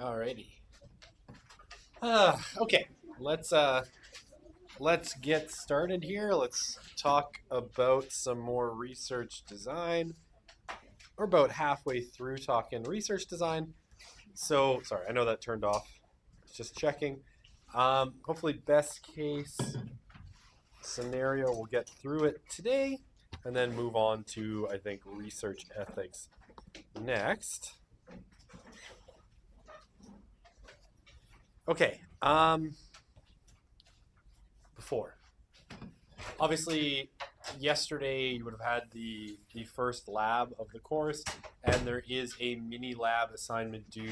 Alrighty. Okay, let's get started here. Let's talk about some more research design. We're about halfway through talking research design. So, sorry, I know that turned off. Just checking. Hopefully, best case scenario, we'll get through it today and then move on to, I think, research ethics next. Okay, before. Obviously, yesterday you would have had the first lab of the course, and there is a mini lab assignment due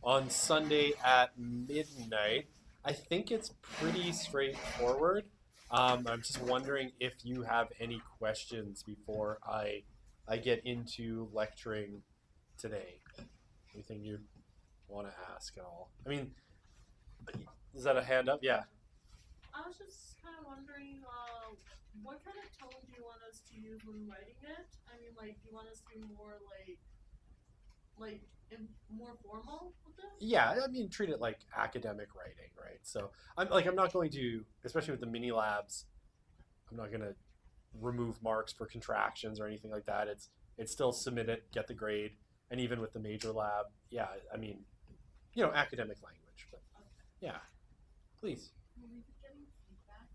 on Sunday at midnight. I think it's pretty straightforward. I'm just wondering if you have any questions before I get into lecturing today. Anything you want to ask at all? I mean, is that a hand up? Yeah. I was just kind of wondering, what kind of tone do you want us to use when writing it? I mean, like, do you want us to be more more formal with it? Yeah, I mean, treat it like academic writing, right? So I'm not going to, especially with the mini labs, I'm not going to remove marks for contractions or anything like that. It's still submit it, get the grade, and even with the major lab, yeah, I mean, academic language, but yeah, please. Will we be getting feedback?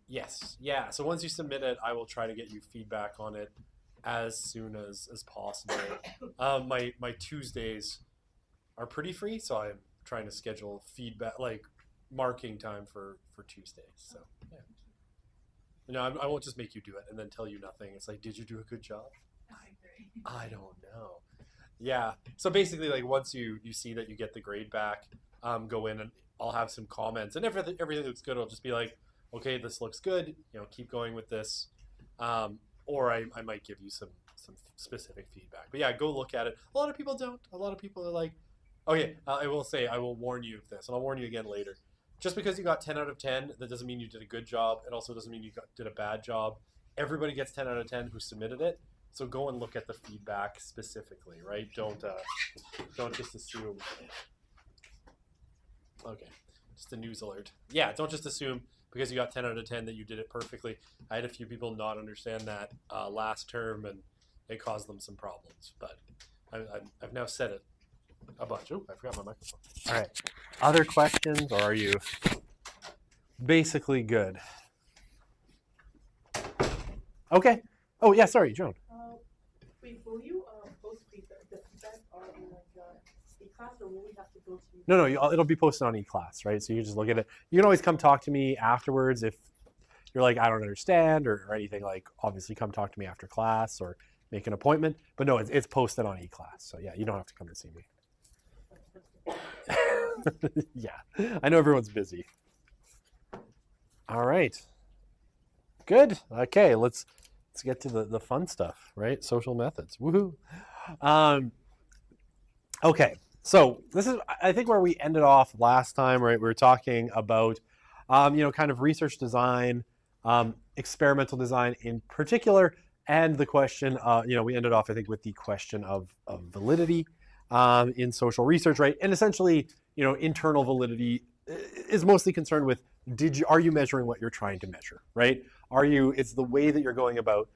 Yes, yeah. So once you submit it, I will try to get you feedback on it as soon as possible. My Tuesdays are pretty free, so I'm trying to schedule feedback, like marking time for Tuesdays. So yeah. I won't just make you do it and then tell you nothing. It's like, did you do a good job? I don't know. Yeah. So basically, like once you see that you get the grade back, go in and I'll have some comments, and everything looks good. I'll just be like, okay, this looks good. Keep going with this. Or I might give you some specific feedback. But yeah, go look at it. A lot of people don't. A lot of people are like, okay, I will say, I will warn you of this, and I'll warn you again later. Just because you got 10 out of 10, that doesn't mean you did a good job. It also doesn't mean you did a bad job. Everybody gets 10 out of 10 who submitted it. So go and look at the feedback specifically, right? Don't just assume. Okay, just a news alert. Yeah, don't just assume because you got 10 out of 10 that you did it perfectly. I had a few people not understand that last term, and it caused them some problems. But I've now said it a bunch. Oh, I forgot my microphone. All right. Other questions, or are you basically good? Okay. Oh, yeah, sorry, Joan. Wait, will you post the feedback on e-class, or will we have to go to? No, it'll be posted on eClass, right? So you just look at it. You can always come talk to me afterwards if you're like, I don't understand or anything. Like, obviously, come talk to me after class or make an appointment. But no, it's posted on eClass. So yeah, you don't have to come to see me. Yeah, I know everyone's busy. All right. Good. Okay, let's get to the fun stuff, right? Social methods. Woohoo. Um, okay. So this is, I think, where we ended off last time, right? We were talking about kind of research design, experimental design in particular, and the question, we ended off, I think, with the question of validity in social research, right? And essentially, internal validity is mostly concerned with are you measuring what you're trying to measure, right? It's the way that you're going about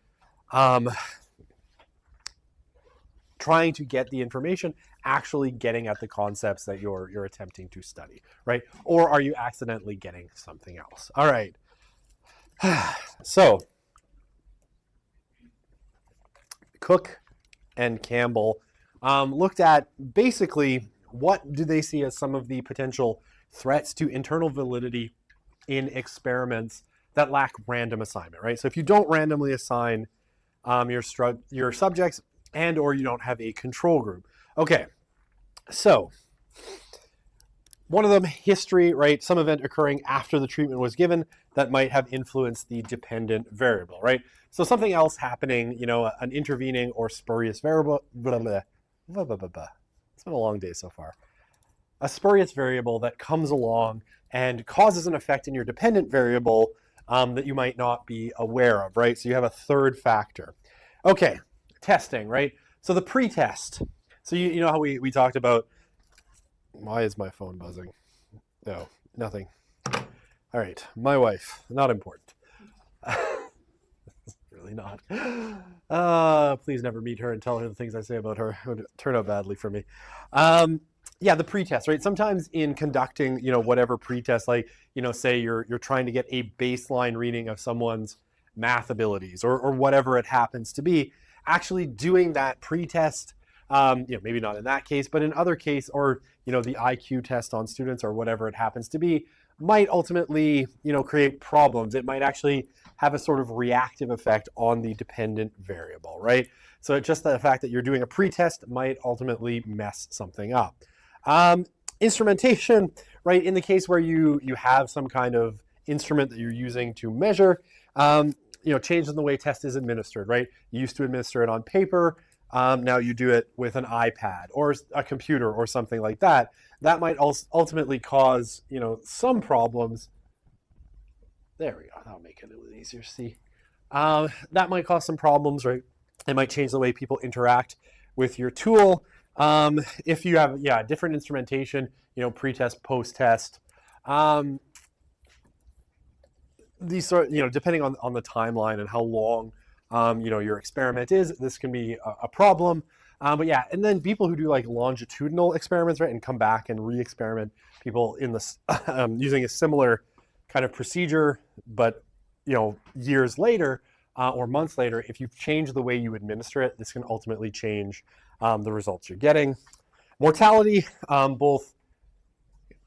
trying to get the information, actually getting at the concepts that you're attempting to study, right? Or are you accidentally getting something else? All right. So Cook and Campbell looked at basically what do they see as some of the potential threats to internal validity in experiments that lack random assignment, right? So if you don't randomly assign your subjects and or you don't have a control group. Okay, so one of them, history, right? Some event occurring after the treatment was given that might have influenced the dependent variable, right? So something else happening, an intervening or spurious variable, blah, blah, blah, blah, blah, blah. It's been a long day so far. A spurious variable that comes along and causes an effect in your dependent variable that you might not be aware of, right? So you have a third factor. Okay, testing, right? So the pre-test. So you know how we talked about, why is my phone buzzing? No, nothing. All right, my wife, not important. Really not. Please never meet her and tell her the things I say about her. It would turn out badly for me. Yeah, the pretest, right? Sometimes in conducting, whatever pretest, like, say you're trying to get a baseline reading of someone's math abilities or whatever it happens to be, actually doing that pretest, maybe not in that case, but in other case, or, the IQ test on students or whatever it happens to be, might ultimately, create problems. It might actually have a sort of reactive effect on the dependent variable, right? So just the fact that you're doing a pretest might ultimately mess something up. Instrumentation, right? In the case where you have some kind of instrument that you're using to measure, change in the way test is administered, right? You used to administer it on paper. Now you do it with an iPad or a computer or something like that. That might ultimately cause, some problems. There we go. That'll make it a little easier to see. That might cause some problems, right? It might change the way people interact with your tool. If you have, different instrumentation, pre-test, post-test, these sort, depending on the timeline and how long, your experiment is, this can be a problem. But yeah, and then people who do like longitudinal experiments, right, and come back and re-experiment, people in this using a similar kind of procedure, but years later or months later, if you've changed the way you administer it, this can ultimately change the results you're getting. Mortality, both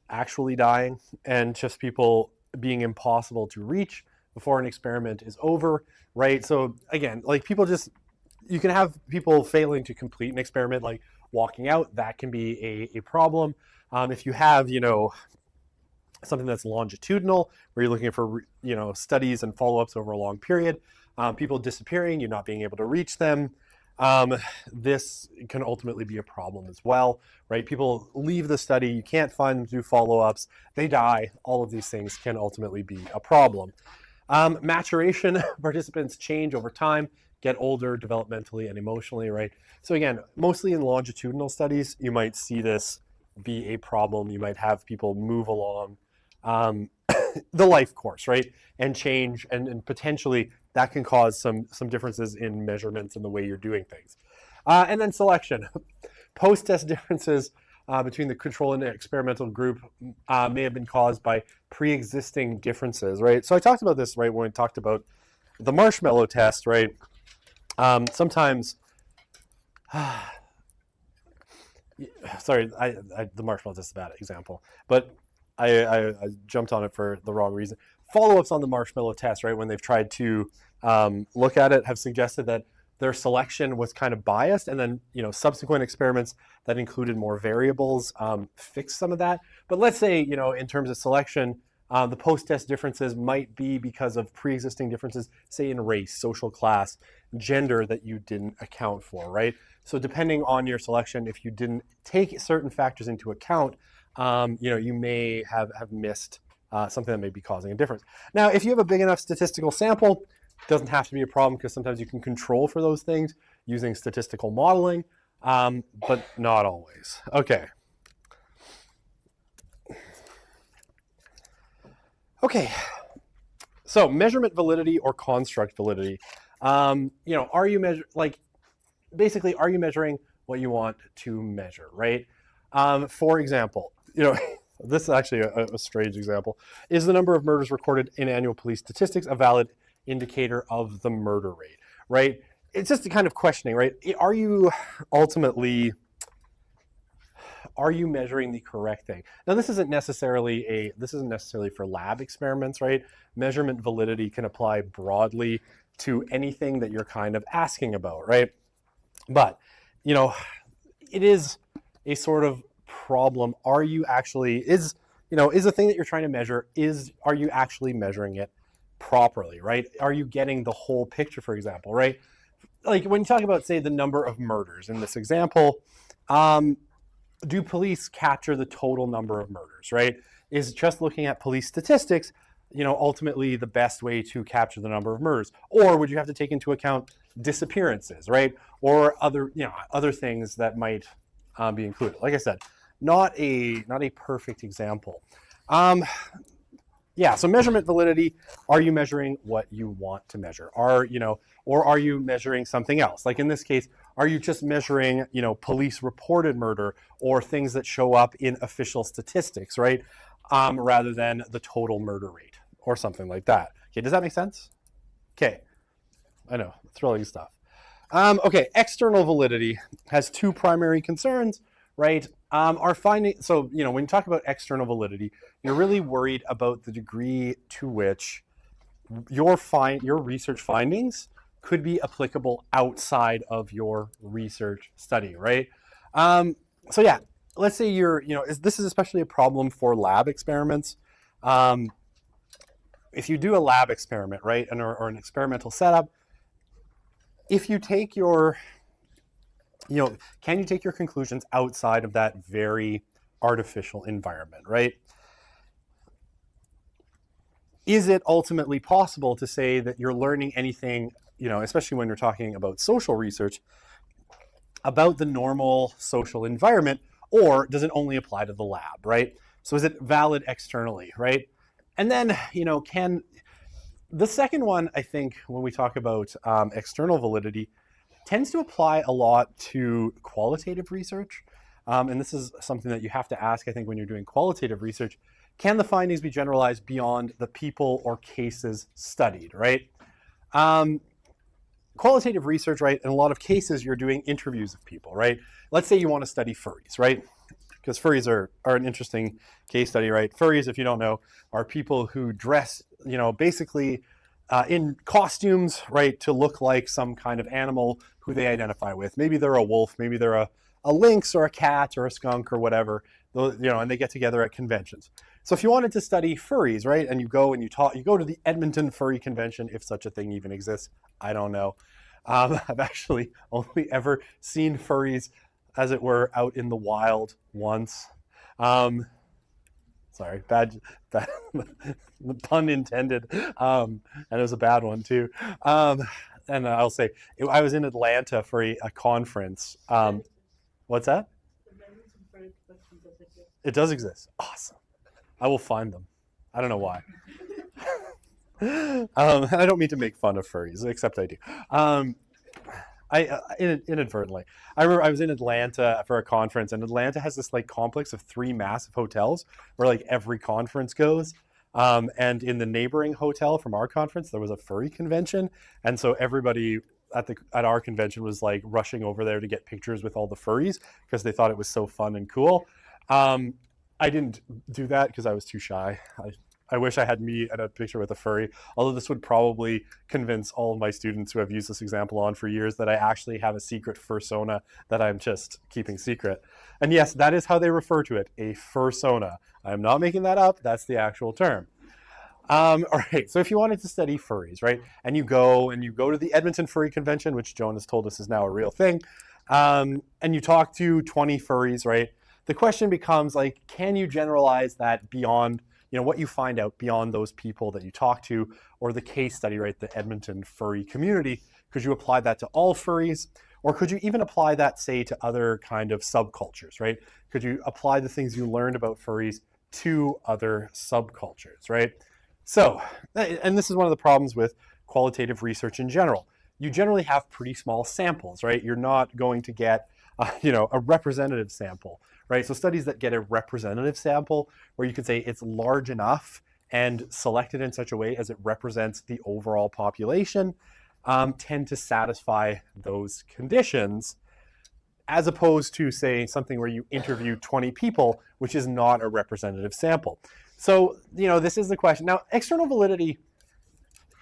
actually dying and just people being impossible to reach before an experiment is over, right? So again, like you can have people failing to complete an experiment, like walking out. That can be a problem. If you have, something that's longitudinal, where you're looking for, studies and follow-ups over a long period, people disappearing, you not being able to reach them, this can ultimately be a problem as well, right? People leave the study, you can't find them to do follow-ups, they die. All of these things can ultimately be a problem. Maturation, participants change over time, get older developmentally and emotionally, right? So again, mostly in longitudinal studies, you might see this be a problem. You might have people move along the life course, right? And change, and potentially that can cause some differences in measurements and the way you're doing things. And then selection. Post-test differences between the control and the experimental group may have been caused by pre-existing differences, right? So I talked about this, right, when we talked about the marshmallow test, right? Sometimes, sorry, the marshmallow test is a bad example, but I jumped on it for the wrong reason. Follow-ups on the marshmallow test, right, when they've tried to look at it, have suggested that their selection was kind of biased, and then subsequent experiments that included more variables fixed some of that. But let's say in terms of selection, the post-test differences might be because of pre-existing differences, say in race, social class, gender that you didn't account for, right? So depending on your selection, if you didn't take certain factors into account, you may have missed something that may be causing a difference. Now, if you have a big enough statistical sample, it doesn't have to be a problem because sometimes you can control for those things using statistical modeling, but not always. Okay. Okay, so measurement validity or construct validity. Are you basically, are you measuring what you want to measure, right? For example, this is actually a strange example. Is the number of murders recorded in annual police statistics a valid indicator of the murder rate, right? It's just a kind of questioning, right? Are you measuring the correct thing? Now, this isn't necessarily for lab experiments, right? Measurement validity can apply broadly to anything that you're kind of asking about, right? But, it is a sort of problem. Are you actually, is the thing that you're trying to measure, are you actually measuring it properly, right? Are you getting the whole picture, for example, right? Like when you talk about, say, the number of murders in this example, do police capture the total number of murders, right? Is just looking at police statistics, ultimately the best way to capture the number of murders? Or would you have to take into account disappearances, right? Or other things that might be included? Like I said, not a perfect example. So measurement validity, are you measuring what you want to measure? Or are you measuring something else? Like in this case, are you just measuring, police reported murder or things that show up in official statistics, right? Rather than the total murder rate or something like that. Okay, does that make sense? Okay, I know, thrilling stuff. Okay, external validity has two primary concerns, right? Our finding, so, when you talk about external validity, you're really worried about the degree to which your research findings could be applicable outside of your research study, right? So yeah, let's say this is especially a problem for lab experiments. If you do a lab experiment, right, or an experimental setup, if you take can you take your conclusions outside of that very artificial environment, right? Is it ultimately possible to say that you're learning anything, especially when you're talking about social research, about the normal social environment, or does it only apply to the lab, right? So is it valid externally, right? And then, the second one, I think, when we talk about external validity, tends to apply a lot to qualitative research. And this is something that you have to ask, I think, when you're doing qualitative research. Can the findings be generalized beyond the people or cases studied, right? Qualitative research, right, in a lot of cases, you're doing interviews of people, right? Let's say you want to study furries, right? Because furries are an interesting case study, right? Furries, if you don't know, are people who dress, basically in costumes, right, to look like some kind of animal who they identify with. Maybe they're a wolf, maybe they're a lynx or a cat or a skunk or whatever, and they get together at conventions. So if you wanted to study furries, right, and you go to the Edmonton Furry Convention, if such a thing even exists, I don't know. I've actually only ever seen furries, as it were, out in the wild once. Sorry, bad pun intended, and it was a bad one too. And I'll say, I was in Atlanta for a conference. What's that? It does exist. Awesome. I will find them. I don't know why. And I don't mean to make fun of furries, except I do. Inadvertently. I remember I was in Atlanta for a conference, and Atlanta has this complex of 3 massive hotels where every conference goes. And in the neighboring hotel from our conference, there was a furry convention, and so everybody at our convention was rushing over there to get pictures with all the furries because they thought it was so fun and cool. I didn't do that because I was too shy. I wish I had me at a picture with a furry, although this would probably convince all of my students who have used this example on for years that I actually have a secret fursona that I'm just keeping secret. And yes, that is how they refer to it, a fursona. I'm not making that up, that's the actual term. All right, so if you wanted to study furries, right, and you go to the Edmonton Furry Convention, which Joan has told us is now a real thing, and you talk to 20 furries, right, the question becomes like, can you generalize that beyond, what you find out beyond those people that you talk to, or the case study, right, the Edmonton furry community? Could you apply that to all furries? Or could you even apply that, say, to other kind of subcultures, right? Could you apply the things you learned about furries to other subcultures, right? So, and this is one of the problems with qualitative research in general. You generally have pretty small samples, right? You're not going to get, a representative sample, right? So studies that get a representative sample where you could say it's large enough and selected in such a way as it represents the overall population tend to satisfy those conditions, as opposed to, say, something where you interview 20 people, which is not a representative sample. So, this is the question. Now, external validity,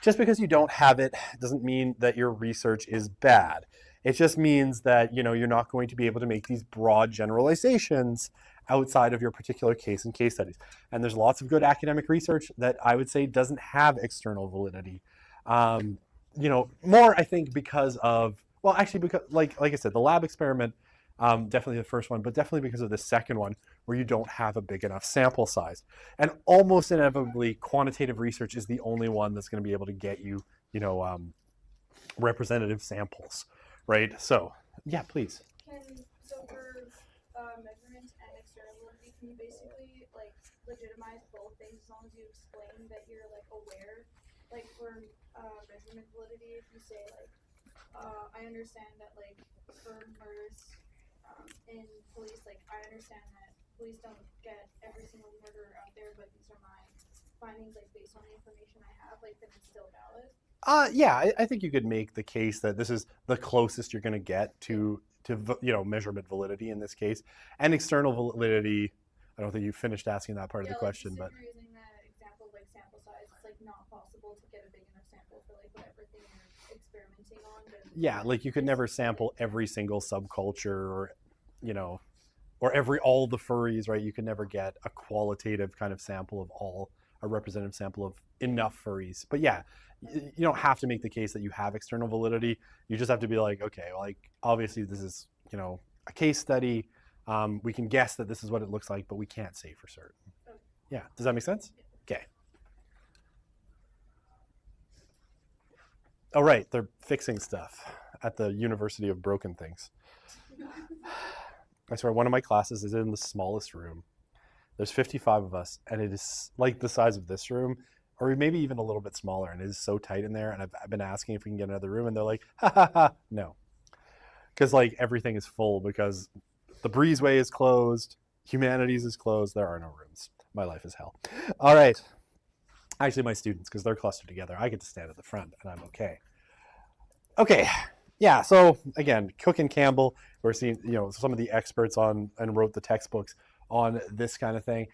just because you don't have it doesn't mean that your research is bad. It just means that, you're not going to be able to make these broad generalizations outside of your particular case and case studies. And there's lots of good academic research that I would say doesn't have external validity. More, I think, because of, well, actually, because, like I said, the lab experiment, definitely the first one, but definitely because of the second one, where you don't have a big enough sample size. And almost inevitably, quantitative research is the only one that's going to be able to get you, representative samples, right? So, yeah, please. So for measurement and external validity, can you basically legitimize both things as long as you explain that you're aware? Like for measurement validity, if you say I understand that for murders in police, I understand that police don't get every single murderer out there, but these are my findings based on the information I have, then it's still valid. Yeah, I think you could make the case that this is the closest you're going to get to measurement validity in this case, and external validity. I don't think you finished asking that part of the question, but if you're using that example of sample size, it's not possible to get a big enough sample for whatever thing you're experimenting on. Yeah, you could never sample every single subculture or all the furries, right? You could never get a qualitative kind of sample of a representative sample of enough furries. But yeah, you don't have to make the case that you have external validity. You just have to be okay, obviously this is, a case study. We can guess that this is what it looks like, but we can't say for certain. Yeah, does that make sense? Okay. Oh, right, they're fixing stuff at the University of Broken Things. I swear, one of my classes is in the smallest room. There's 55 of us, and it is the size of this room, or maybe even a little bit smaller, and it is so tight in there, and I've been asking if we can get another room, and they're like, ha ha ha, no. Because everything is full, because the breezeway is closed, humanities is closed, there are no rooms. My life is hell. All right. Actually, my students, because they're clustered together, I get to stand at the front, and I'm okay. Okay. Yeah, so again, Cook and Campbell, we're seeing, some of the experts on and wrote the textbooks on this kind of thing.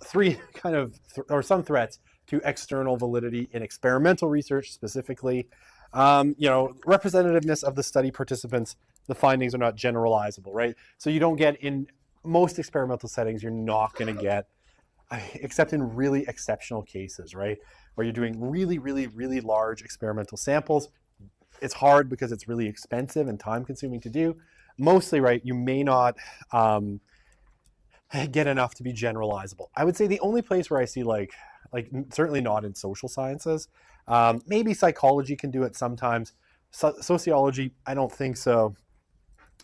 Three kind of, or some threats to external validity in experimental research specifically. Representativeness of the study participants, the findings are not generalizable, right? So you don't get, in most experimental settings, you're not going to get, except in really exceptional cases, right? Where you're doing really, really, really large experimental samples. It's hard because it's really expensive and time consuming to do. Mostly, right, you may not get enough to be generalizable. I would say the only place where I see certainly not in social sciences, maybe psychology can do it sometimes. Sociology, I don't think so.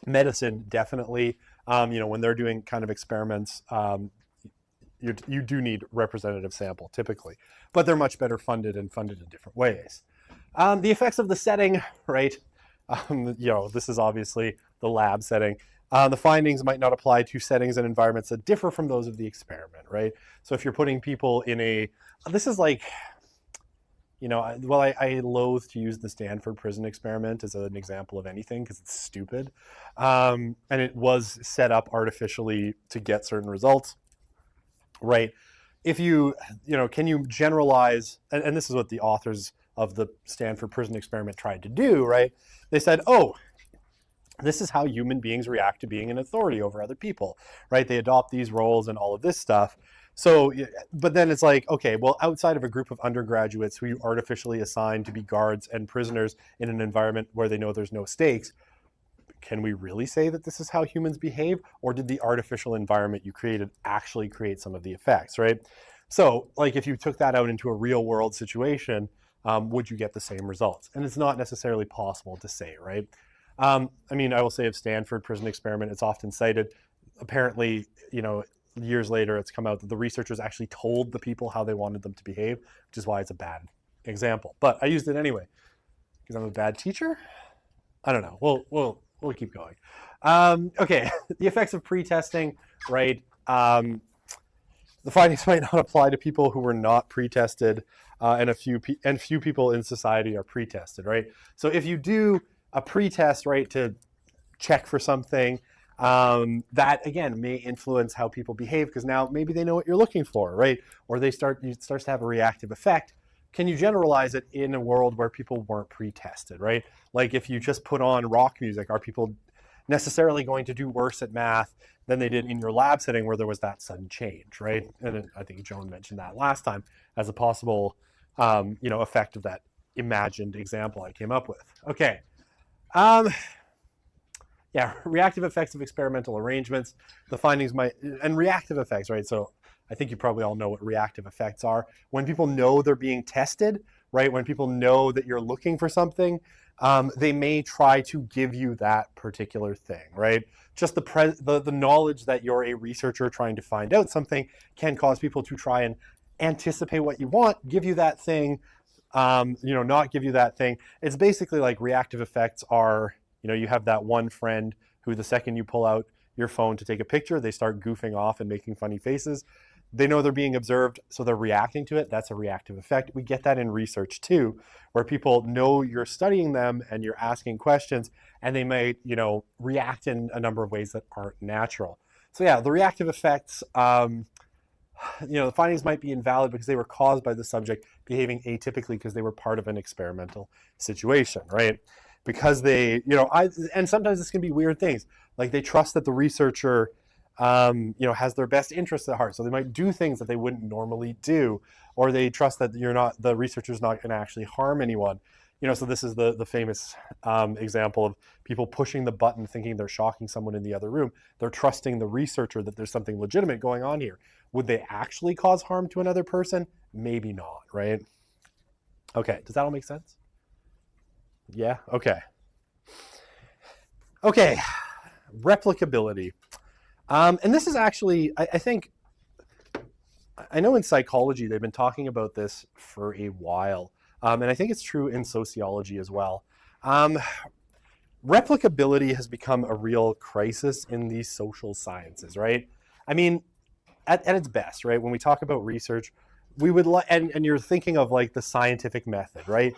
Medicine, definitely. When they're doing kind of experiments, you do need representative sample typically, but they're much better funded and funded in different ways. The effects of the setting, right? This is obviously the lab setting. The findings might not apply to settings and environments that differ from those of the experiment, right? So if you're putting people in this is I loathe to use the Stanford prison experiment as an example of anything because it's stupid. And it was set up artificially to get certain results, right? if you know, can you generalize, and this is what the authors of the Stanford prison experiment tried to do, right? They said, oh, this is how human beings react to being an authority over other people, right? They adopt these roles and all of this stuff. So, but then it's like, okay, well, outside of a group of undergraduates who you artificially assign to be guards and prisoners in an environment where they know there's no stakes, can we really say that this is how humans behave? Or did the artificial environment you created actually create some of the effects, right? So, like, if you took that out into a real world situation, would you get the same results? And it's not necessarily possible to say, right? I mean, I will say of Stanford prison experiment, it's often cited. Apparently, you know, years later, it's come out that the researchers actually told the people how they wanted them to behave, which is why it's a bad example. But I used it anyway because I'm a bad teacher. I don't know. We'll keep going. Okay, the effects of pre-testing, right? The findings might not apply to people who were not pre-tested, and few people in society are pre-tested, right? So if you do a pre-test, right, to check for something, that again may influence how people behave because now maybe they know what you're looking for, right? Or it starts to have a reactive effect. Can you generalize it in a world where people weren't pre-tested, right? Like if you just put on rock music, are people necessarily going to do worse at math than they did in your lab setting where there was that sudden change, right? And I think Joan mentioned that last time as a possible, effect of that imagined example I came up with. Okay. Reactive effects of experimental arrangements. The findings and reactive effects, right? So I think you probably all know what reactive effects are. When people know they're being tested, right? When people know that you're looking for something, they may try to give you that particular thing, right? Just the knowledge that you're a researcher trying to find out something can cause people to try and anticipate what you want, give you that thing, not give you that thing. It's basically like reactive effects are, you have that one friend who the second you pull out your phone to take a picture, they start goofing off and making funny faces. They know they're being observed, so they're reacting to it. That's a reactive effect. We get that in research too, where people know you're studying them and you're asking questions, and they may, react in a number of ways that aren't natural. So yeah, the reactive effects, the findings might be invalid because they were caused by the subject behaving atypically because they were part of an experimental situation, right? Because they, and sometimes this can be weird things. Like they trust that the researcher, has their best interests at heart. So they might do things that they wouldn't normally do, or they trust that the researcher's not going to actually harm anyone. So this is the famous example of people pushing the button thinking they're shocking someone in the other room. They're trusting the researcher that there's something legitimate going on here. Would they actually cause harm to another person? Maybe not, right? Okay, does that all make sense? Yeah, okay. Okay, replicability. And this is actually, I know in psychology they've been talking about this for a while, and I think it's true in sociology as well. Replicability has become a real crisis in the social sciences, right? I mean, at its best, right? When we talk about research, we would and you're thinking of like the scientific method, right?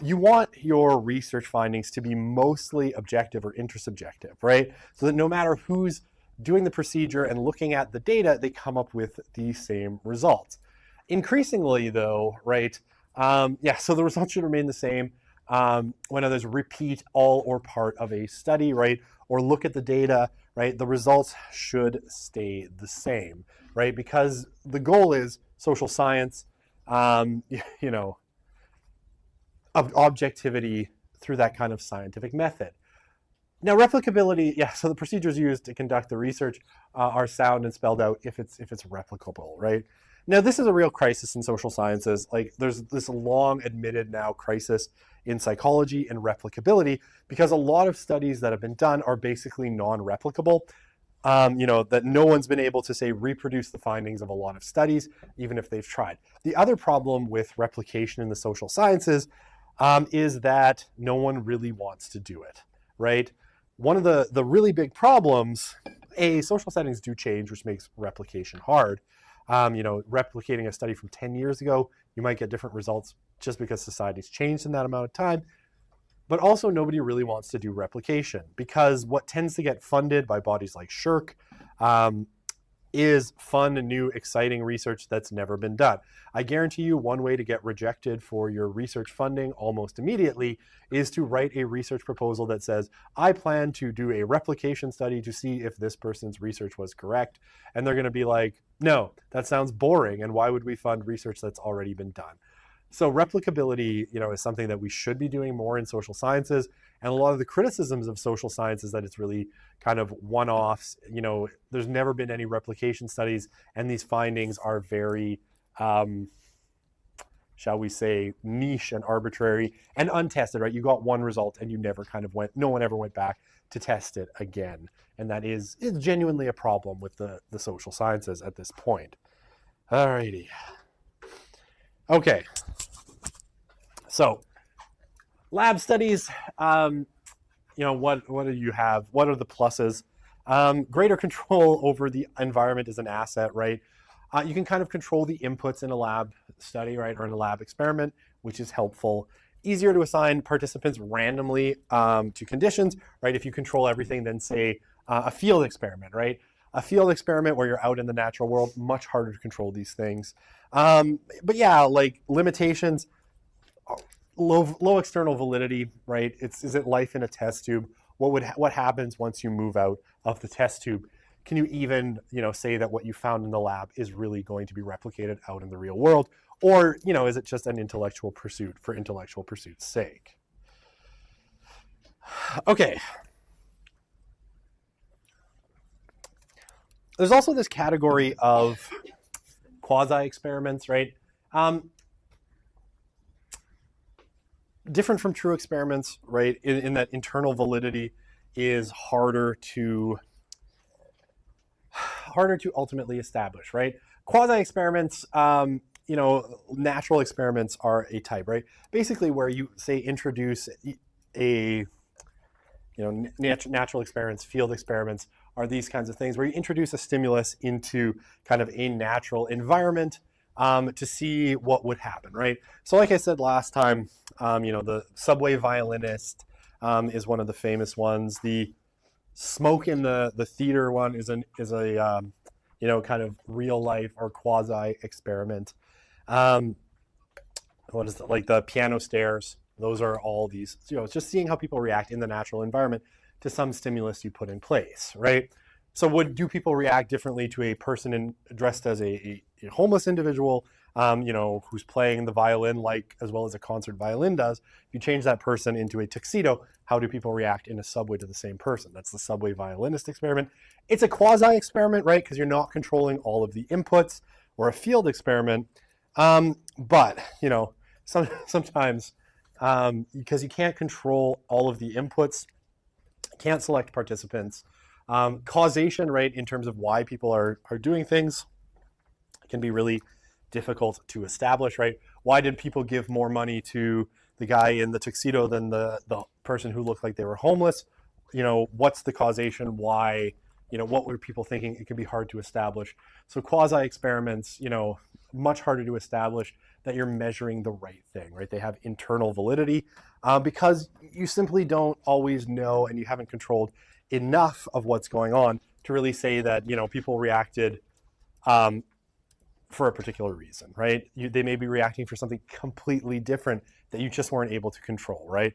You want your research findings to be mostly objective or intersubjective, right? So that no matter who's doing the procedure and looking at the data, they come up with the same results. Increasingly though, right, so the results should remain the same when others repeat all or part of a study, right, or look at the data, right, the results should stay the same, right, because the goal is social science, objectivity through that kind of scientific method. Now, replicability, so the procedures used to conduct the research are sound and spelled out if it's replicable, right? Now, this is a real crisis in social sciences. Like, there's this long admitted now crisis in psychology and replicability because a lot of studies that have been done are basically non-replicable. That no one's been able to, say, reproduce the findings of a lot of studies, even if they've tried. The other problem with replication in the social sciences is that no one really wants to do it, right? One of the really big problems, social settings do change, which makes replication hard. Replicating a study from 10 years ago, you might get different results just because society's changed in that amount of time. But also nobody really wants to do replication because what tends to get funded by bodies like SHRC is fun, new, exciting research that's never been done. I guarantee you one way to get rejected for your research funding almost immediately is to write a research proposal that says, I plan to do a replication study to see if this person's research was correct. And they're going to be like, no, that sounds boring. And why would we fund research that's already been done? So replicability, is something that we should be doing more in social sciences. And a lot of the criticisms of social science is that it's really kind of one-offs. There's never been any replication studies, and these findings are very, shall we say, niche and arbitrary and untested, right? You got one result and you never no one ever went back to test it again. And that is genuinely a problem with the social sciences at this point. Alrighty. Okay. So, lab studies, what do you have? What are the pluses? Greater control over the environment is an asset, right? You can kind of control the inputs in a lab study, right, or in a lab experiment, which is helpful. Easier to assign participants randomly to conditions, right? If you control everything, then say a field experiment, right? A field experiment where you're out in the natural world, much harder to control these things. But yeah, like limitations, low external validity, right? Is it life in a test tube? What happens once you move out of the test tube? Can you even, say that what you found in the lab is really going to be replicated out in the real world? Or, is it just an intellectual pursuit for intellectual pursuit's sake? Okay. There's also this category of quasi-experiments, right? Different from true experiments, right? In that internal validity is harder to ultimately establish, right? Quasi-experiments, natural experiments are a type, right? Basically where you, say, introduce natural experiments, field experiments are these kinds of things where you introduce a stimulus into kind of a natural environment to see what would happen, right? So like I said last time, the subway violinist is one of the famous ones. The smoke in the theater one is a kind of real life or quasi experiment. What is it, like the piano stairs? Those are all these, it's just seeing how people react in the natural environment to some stimulus you put in place, right? So do people react differently to a person dressed as a homeless individual, who's playing the violin as well as a concert violin does? If you change that person into a tuxedo, how do people react in a subway to the same person? That's the subway violinist experiment. It's a quasi-experiment, right? Because you're not controlling all of the inputs, or a field experiment. But, sometimes because you can't control all of the inputs, can't select participants. Causation, right, in terms of why people are doing things can be really difficult to establish, right? Why did people give more money to the guy in the tuxedo than the person who looked like they were homeless? What's the causation? Why? What were people thinking? It can be hard to establish. So quasi-experiments, much harder to establish that you're measuring the right thing, right? They have internal validity because you simply don't always know, and you haven't controlled enough of what's going on to really say that, people reacted for a particular reason, right? They may be reacting for something completely different that you just weren't able to control, right?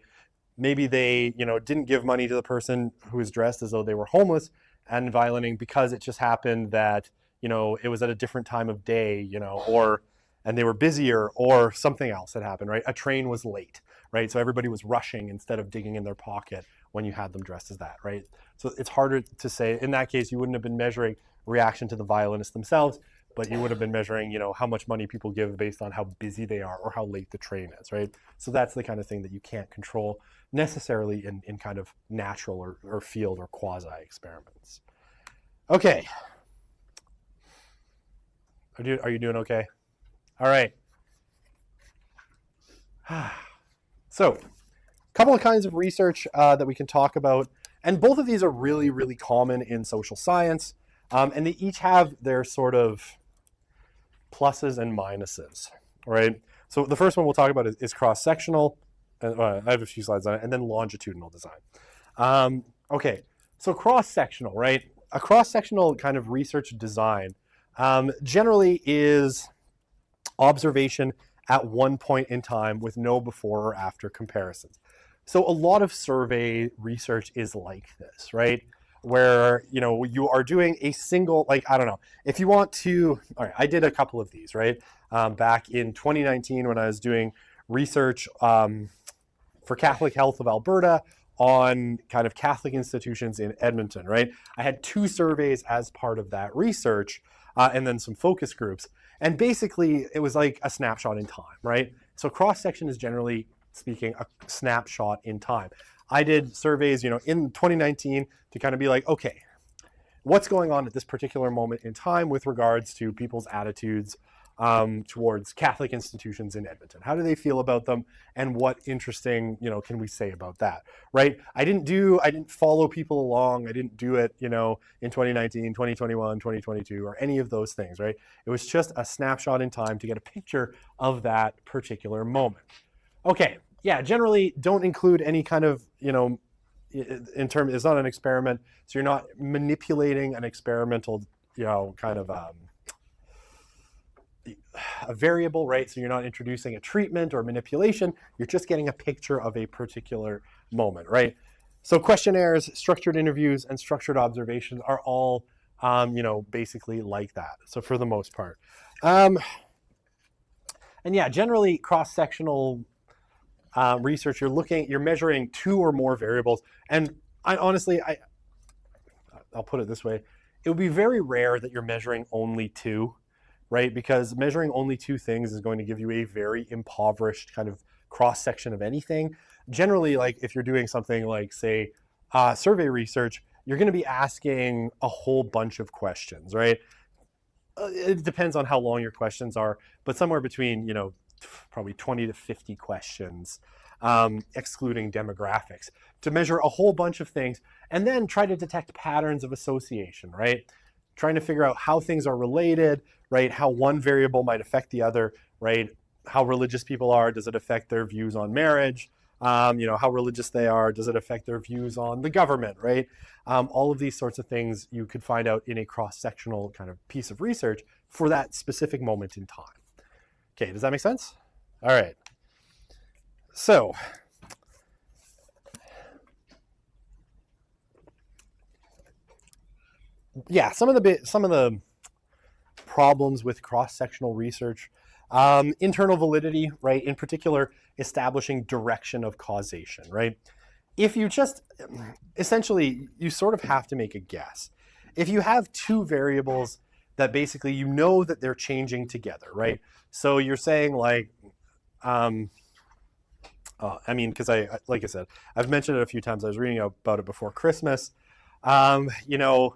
Maybe they, didn't give money to the person who was dressed as though they were homeless and violining because it just happened that, it was at a different time of day, and they were busier, or something else had happened, right? A train was late, right? So everybody was rushing instead of digging in their pocket when you had them dressed as that, right? So it's harder to say. In that case, you wouldn't have been measuring reaction to the violinists themselves, but you would have been measuring, how much money people give based on how busy they are or how late the train is, right? So that's the kind of thing that you can't control necessarily in kind of natural or field or quasi experiments. Okay. Are you doing okay? All right. So, a couple of kinds of research that we can talk about. And both of these are really, really common in social science. And they each have their sort of pluses and minuses, right? So the first one we'll talk about is cross-sectional. I have a few slides on it, and then longitudinal design. Okay, so cross-sectional, right? a cross-sectional kind of research design generally is observation at one point in time with no before or after comparisons. So a lot of survey research is like this, right? Where, you know, you are doing a single, like, I don't know, if you want to, all right, I did a couple of these, right? Back in 2019 when I was doing research for Catholic Health of Alberta on kind of Catholic institutions in Edmonton, right? I had 2 surveys as part of that research and then some focus groups. And basically it was like a snapshot in time, right? So cross-section is generally speaking a snapshot in time. I did surveys, you know, in 2019 to kind of be like, okay, what's going on at this particular moment in time with regards to people's attitudes towards Catholic institutions in Edmonton? How do they feel about them? And what interesting, you know, can we say about that, right? I didn't follow people along. I didn't do it, you know, in 2019, 2021, 2022, or any of those things, right? It was just a snapshot in time to get a picture of that particular moment. Okay, yeah, generally don't include any kind of, you know, it's not an experiment, so you're not manipulating an experimental, you know, kind of a variable, right? So you're not introducing a treatment or manipulation, you're just getting a picture of a particular moment, right? So questionnaires, structured interviews, and structured observations are all, you know, basically like that. So for the most part. And yeah, generally cross-sectional research, you're measuring 2 or more variables. And I'll put it this way, it would be very rare that you're measuring only 2, right? Because measuring only 2 things is going to give you a very impoverished kind of cross-section of anything. Generally, like if you're doing something like, say, survey research, you're going to be asking a whole bunch of questions, right? It depends on how long your questions are, but somewhere between, you know, probably 20 to 50 questions, excluding demographics, to measure a whole bunch of things and then try to detect patterns of association, right? Trying to figure out how things are related, right? How one variable might affect the other, right? How religious people are, does it affect their views on marriage? You know, how religious they are, does it affect their views on the government, right? All of these sorts of things you could find out in a cross-sectional kind of piece of research for that specific moment in time. Okay, does that make sense? All right. So, yeah, some of the problems with cross-sectional research, internal validity, right? In particular, establishing direction of causation, right? If you just, essentially, you sort of have to make a guess. If you have 2 variables that basically you know that they're changing together, right? So you're saying like, I mean, because like I said, I've mentioned it a few times. I was reading about it before Christmas. You know,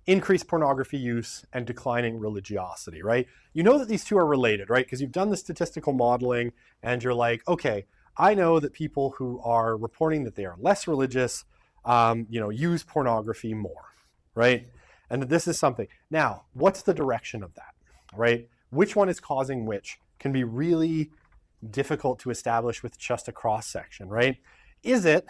increased pornography use and declining religiosity, right? You know that these 2 are related, right? Because you've done the statistical modeling and you're like, okay, I know that people who are reporting that they are less religious, you know, use pornography more, right? And this is something. Now, what's the direction of that, right? Which one is causing which can be really difficult to establish with just a cross-section, right? Is it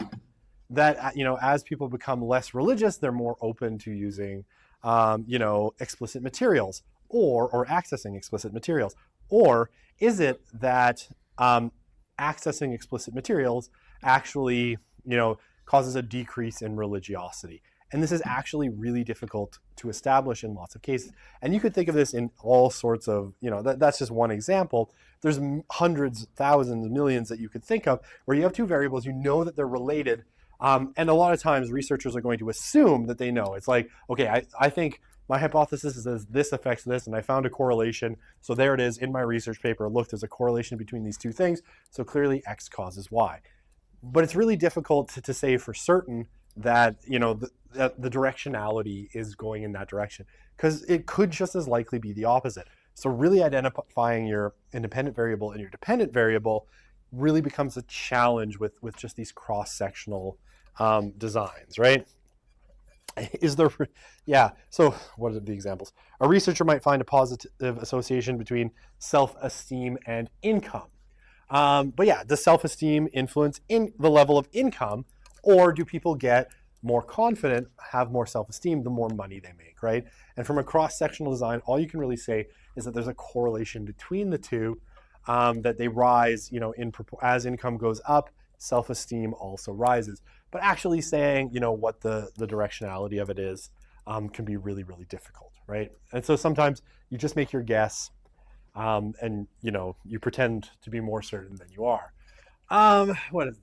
that, you know, as people become less religious, they're more open to using, you know, explicit materials or accessing explicit materials? Or is it that accessing explicit materials actually, you know, causes a decrease in religiosity? And this is actually really difficult to establish in lots of cases. And you could think of this in all sorts of, you know, that's just one example. There's hundreds, thousands, millions that you could think of where you have 2 variables, you know that they're related. And a lot of times researchers are going to assume that they know. It's like, okay, I think my hypothesis is this affects this, and I found a correlation. So there it is in my research paper. Look, there's a correlation between these 2 things. So clearly X causes Y. But it's really difficult to say for certain that, you know, the directionality is going in that direction, because it could just as likely be the opposite. So really identifying your independent variable and your dependent variable really becomes a challenge with just these cross-sectional designs, right? Is there, yeah, so what are the examples? A researcher might find a positive association between self-esteem and income. But yeah, does self-esteem influence in the level of income, or do people get more confident, have more self-esteem, the more money they make, right? And from a cross-sectional design, all you can really say is that there's a correlation between the two, that they rise, as income goes up, self-esteem also rises. But actually saying, what the directionality of it is can be really, really difficult, right? And so sometimes you just make your guess, and you pretend to be more certain than you are. What is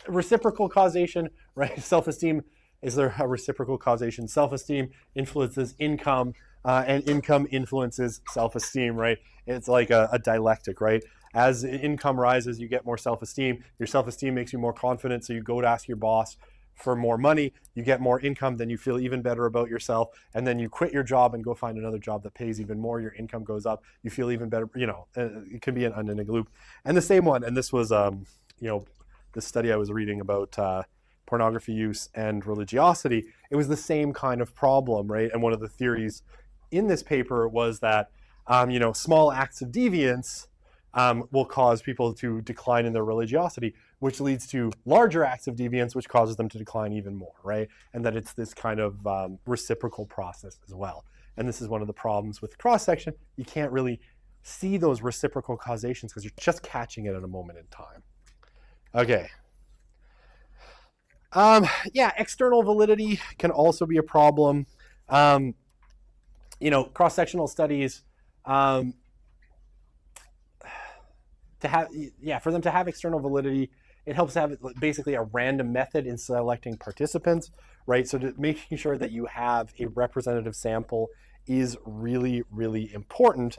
reciprocal causation, right? Self-esteem, is there a reciprocal causation? Self-esteem influences income, and income influences self-esteem, right? It's like a dialectic, right? As income rises, you get more self-esteem. Your self-esteem makes you more confident, so you go to ask your boss for more money. You get more income, then you feel even better about yourself, and then you quit your job and go find another job that pays even more. Your income goes up. You feel even better. It can be an unending loop. And the same one, and this was, this study I was reading about pornography use and religiosity. It was the same kind of problem, right? And one of the theories in this paper was that, small acts of deviance will cause people to decline in their religiosity, which leads to larger acts of deviance, which causes them to decline even more, right? And that it's this kind of reciprocal process as well. And this is one of the problems with cross-section. You can't really see those reciprocal causations because you're just catching it at a moment in time. Okay. External validity can also be a problem. Cross-sectional studies, for them to have external validity, it helps to have basically a random method in selecting participants, right? So making sure that you have a representative sample is really, really important.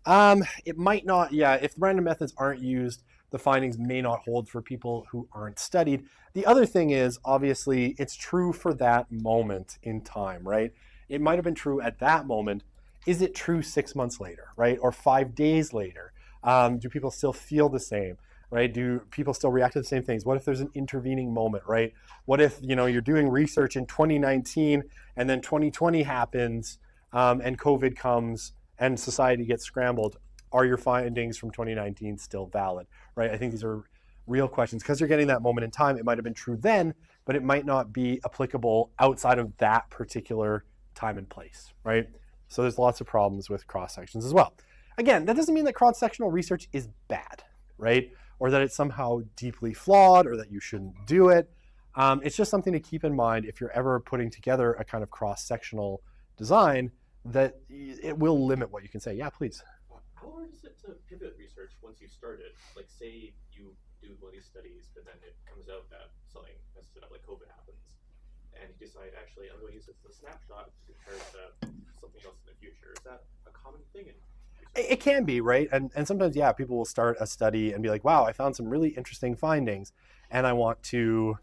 It might not, if random methods aren't used, the findings may not hold for people who aren't studied. The other thing is, obviously, it's true for that moment in time, right? It might have been true at that moment. Is it true 6 months later, right? Or 5 days later? Do people still feel the same, right? Do people still react to the same things? What if there's an intervening moment, right? What if, you're doing research in 2019 and then 2020 happens, and COVID comes and society gets scrambled? Are your findings from 2019 still valid, right? I think these are real questions because you're getting that moment in time. It might have been true then, but it might not be applicable outside of that particular time and place, right? So there's lots of problems with cross-sections as well. Again, that doesn't mean that cross-sectional research is bad, right? Or that it's somehow deeply flawed or that you shouldn't do it. It's just something to keep in mind if you're ever putting together a kind of cross-sectional design, that it will limit what you can say. Yeah, please. How hard is it to pivot research once you start it? Like, say you do one of these studies, but then it comes out that something messes it up, like COVID happens, and you decide, actually, I'm going to use this as a snapshot compared to something else in the future. Is that a common thing in research? It can be, right? And sometimes, people will start a study and be like, wow, I found some really interesting findings, and I want to,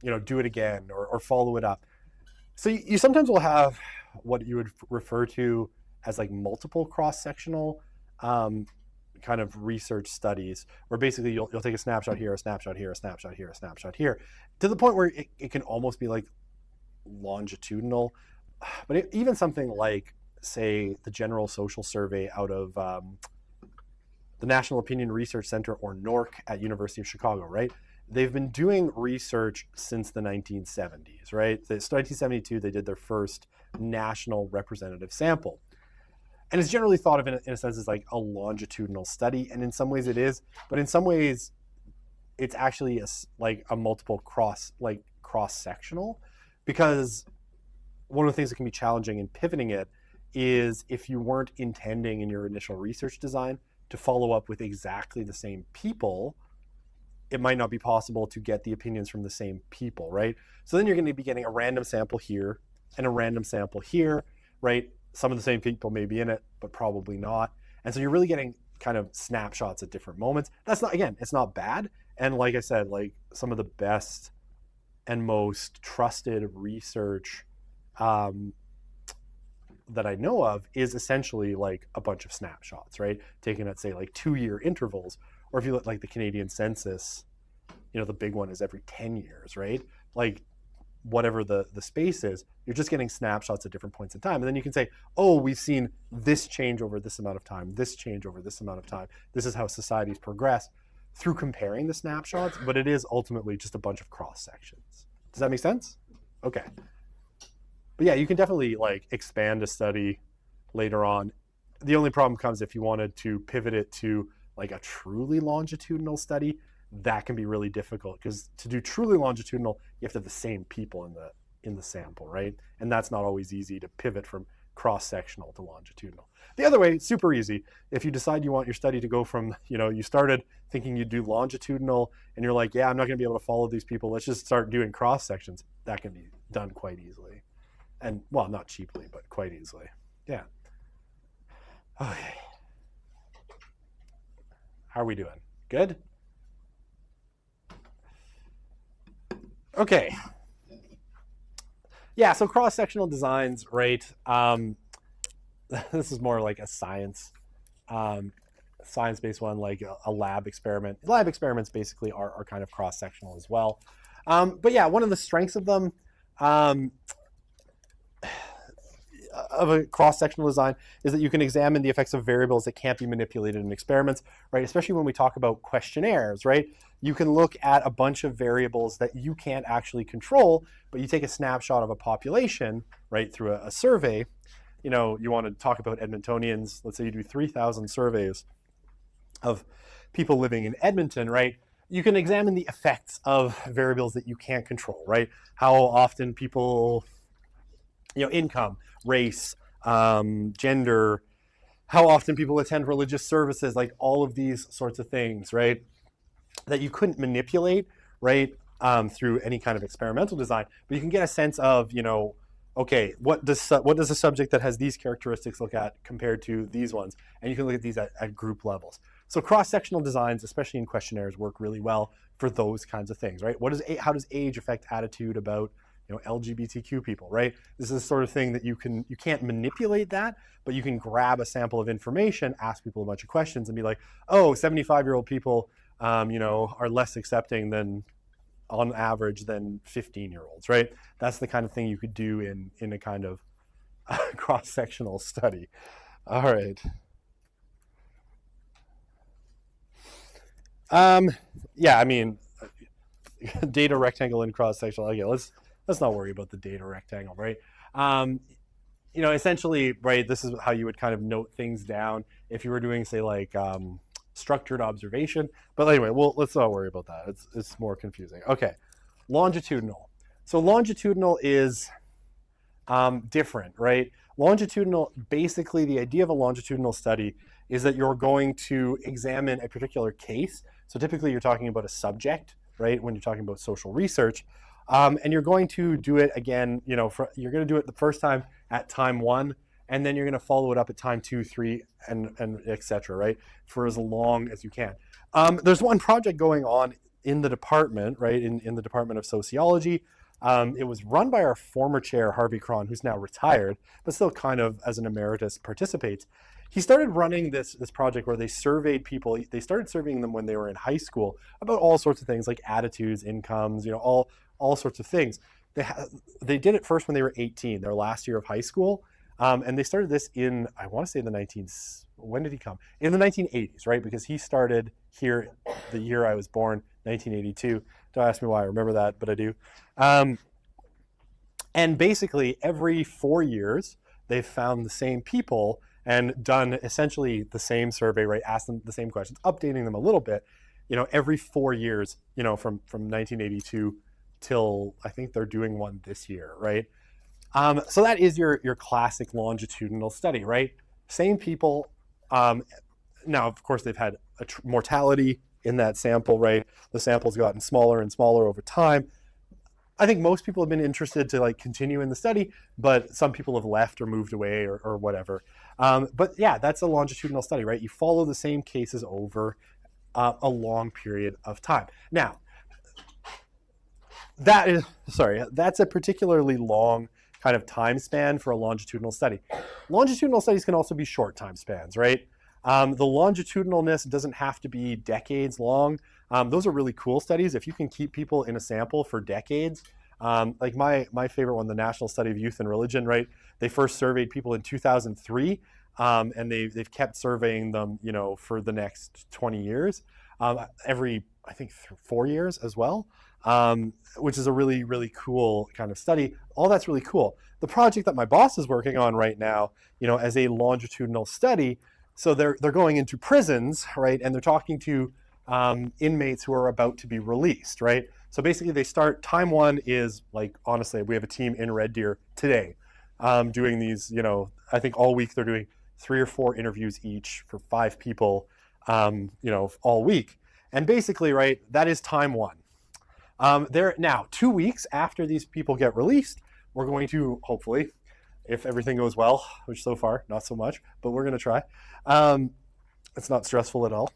do it again or follow it up. So you sometimes will have what you would refer to as like multiple cross-sectional kind of research studies, where basically you'll take a snapshot here, a snapshot here, a snapshot here, a snapshot here, to the point where it can almost be like longitudinal. But even something like, say, the General Social Survey out of the National Opinion Research Center, or NORC, at University of Chicago, right? They've been doing research since the 1970s, right? It's 1972, they did their first national representative sample. And it's generally thought of in a sense as like a longitudinal study, and in some ways it is, but in some ways it's actually like a multiple cross-sectional, because one of the things that can be challenging in pivoting it is if you weren't intending in your initial research design to follow up with exactly the same people, it might not be possible to get the opinions from the same people, right? So then you're going to be getting a random sample here and a random sample here, right? Some of the same people may be in it, but probably not. And so you're really getting kind of snapshots at different moments. That's not, again, it's not bad. And like I said, like some of the best and most trusted research that I know of is essentially like a bunch of snapshots, right? Taken at, say, like 2-year intervals. Or if you look like the Canadian census, the big one is every 10 years, right? Like whatever the space is, you're just getting snapshots at different points in time. And then you can say, oh, we've seen this change over this amount of time, this change over this amount of time. This is how societies progress through comparing the snapshots, but it is ultimately just a bunch of cross sections. Does that make sense? Okay. But yeah, you can definitely like expand a study later on. The only problem comes if you wanted to pivot it to like a truly longitudinal study. That can be really difficult because to do truly longitudinal, you have to have the same people in the sample, right? And that's not always easy to pivot from cross-sectional to longitudinal. The other way, super easy. If you decide you want your study to go from, you started thinking you'd do longitudinal and you're like, yeah, I'm not going to be able to follow these people. Let's just start doing cross sections. That can be done quite easily. And well, not cheaply, but quite easily. Yeah. Okay. How are we doing? Good? Okay. Yeah, so cross-sectional designs, right? This is more like a science-based one, like a lab experiment. Lab experiments basically are kind of cross-sectional as well. But yeah, one of the strengths of them, of a cross-sectional design, is that you can examine the effects of variables that can't be manipulated in experiments, right? Especially when we talk about questionnaires, right? You can look at a bunch of variables that you can't actually control, but you take a snapshot of a population, right, through a survey. You want to talk about Edmontonians. Let's say you do 3,000 surveys of people living in Edmonton, right? You can examine the effects of variables that you can't control, right? How often people, income, race, gender, how often people attend religious services, like all of these sorts of things, right? That you couldn't manipulate, right, through any kind of experimental design, but you can get a sense of, okay, what does a subject that has these characteristics look at compared to these ones? And you can look at these at group levels. So cross-sectional designs, especially in questionnaires, work really well for those kinds of things, right? How does age affect attitude about LGBTQ people, right? This is the sort of thing that you can't manipulate that, but you can grab a sample of information, ask people a bunch of questions, and be like, oh, 75-year-old people, are less accepting than, on average, than 15-year-olds, right? That's the kind of thing you could do in a kind of cross-sectional study. All right. Yeah, I mean, data rectangle and cross-sectional. Okay, let's not worry about the data rectangle, right? Essentially, right, this is how you would kind of note things down if you were doing, say, like structured observation. But anyway, let's not worry about that. It's more confusing. Okay, longitudinal. So longitudinal is different, right? Longitudinal, basically the idea of a longitudinal study is that you're going to examine a particular case. So typically you're talking about a subject, right? When you're talking about social research. And you're going to do it again, you're going to do it the first time at time 1, and then you're going to follow it up at time 2, 3, and et cetera, right? For as long as you can. There's one project going on in the department, right? In the Department of Sociology. It was run by our former chair, Harvey Cron, who's now retired, but still kind of as an emeritus participates. He started running this project where they surveyed people. They started surveying them when they were in high school about all sorts of things like attitudes, incomes, all sorts of things. They did it first when they were 18, their last year of high school. And they started this in, I want to say when did he come? In the 1980s, right? Because he started here the year I was born, 1982. Don't ask me why I remember that, but I do. And basically every 4 years, they've found the same people and done essentially the same survey, right? Asked them the same questions, updating them a little bit, every 4 years, from 1982 till I think they're doing one this year, right? So that is your classic longitudinal study, right? Same people. Now, of course, they've had a mortality in that sample, right? The sample's gotten smaller and smaller over time. I think most people have been interested to continue in the study, but some people have left or moved away or whatever. But yeah, that's a longitudinal study, right? You follow the same cases over a long period of time. Now, that's a particularly long kind of time span for a longitudinal study. Longitudinal studies can also be short time spans, right? The longitudinalness doesn't have to be decades long. Those are really cool studies. If you can keep people in a sample for decades, like my favorite one, the National Study of Youth and Religion, right? They first surveyed people in 2003, and they've kept surveying them, for the next 20 years. Every I think 4 years as well, which is a really, really cool kind of study. All that's really cool. The project that my boss is working on right now, as a longitudinal study, so they're going into prisons, right, and they're talking to inmates who are about to be released, right? So basically, they start. Time one is like, honestly, we have a team in Red Deer today, doing these. I think all week they're doing 3 or 4 interviews each for 5 people, all week. And basically, right, that is time one. They're now 2 weeks after these people get released. We're going to hopefully, if everything goes well, which so far not so much, but we're going to try. It's not stressful at all.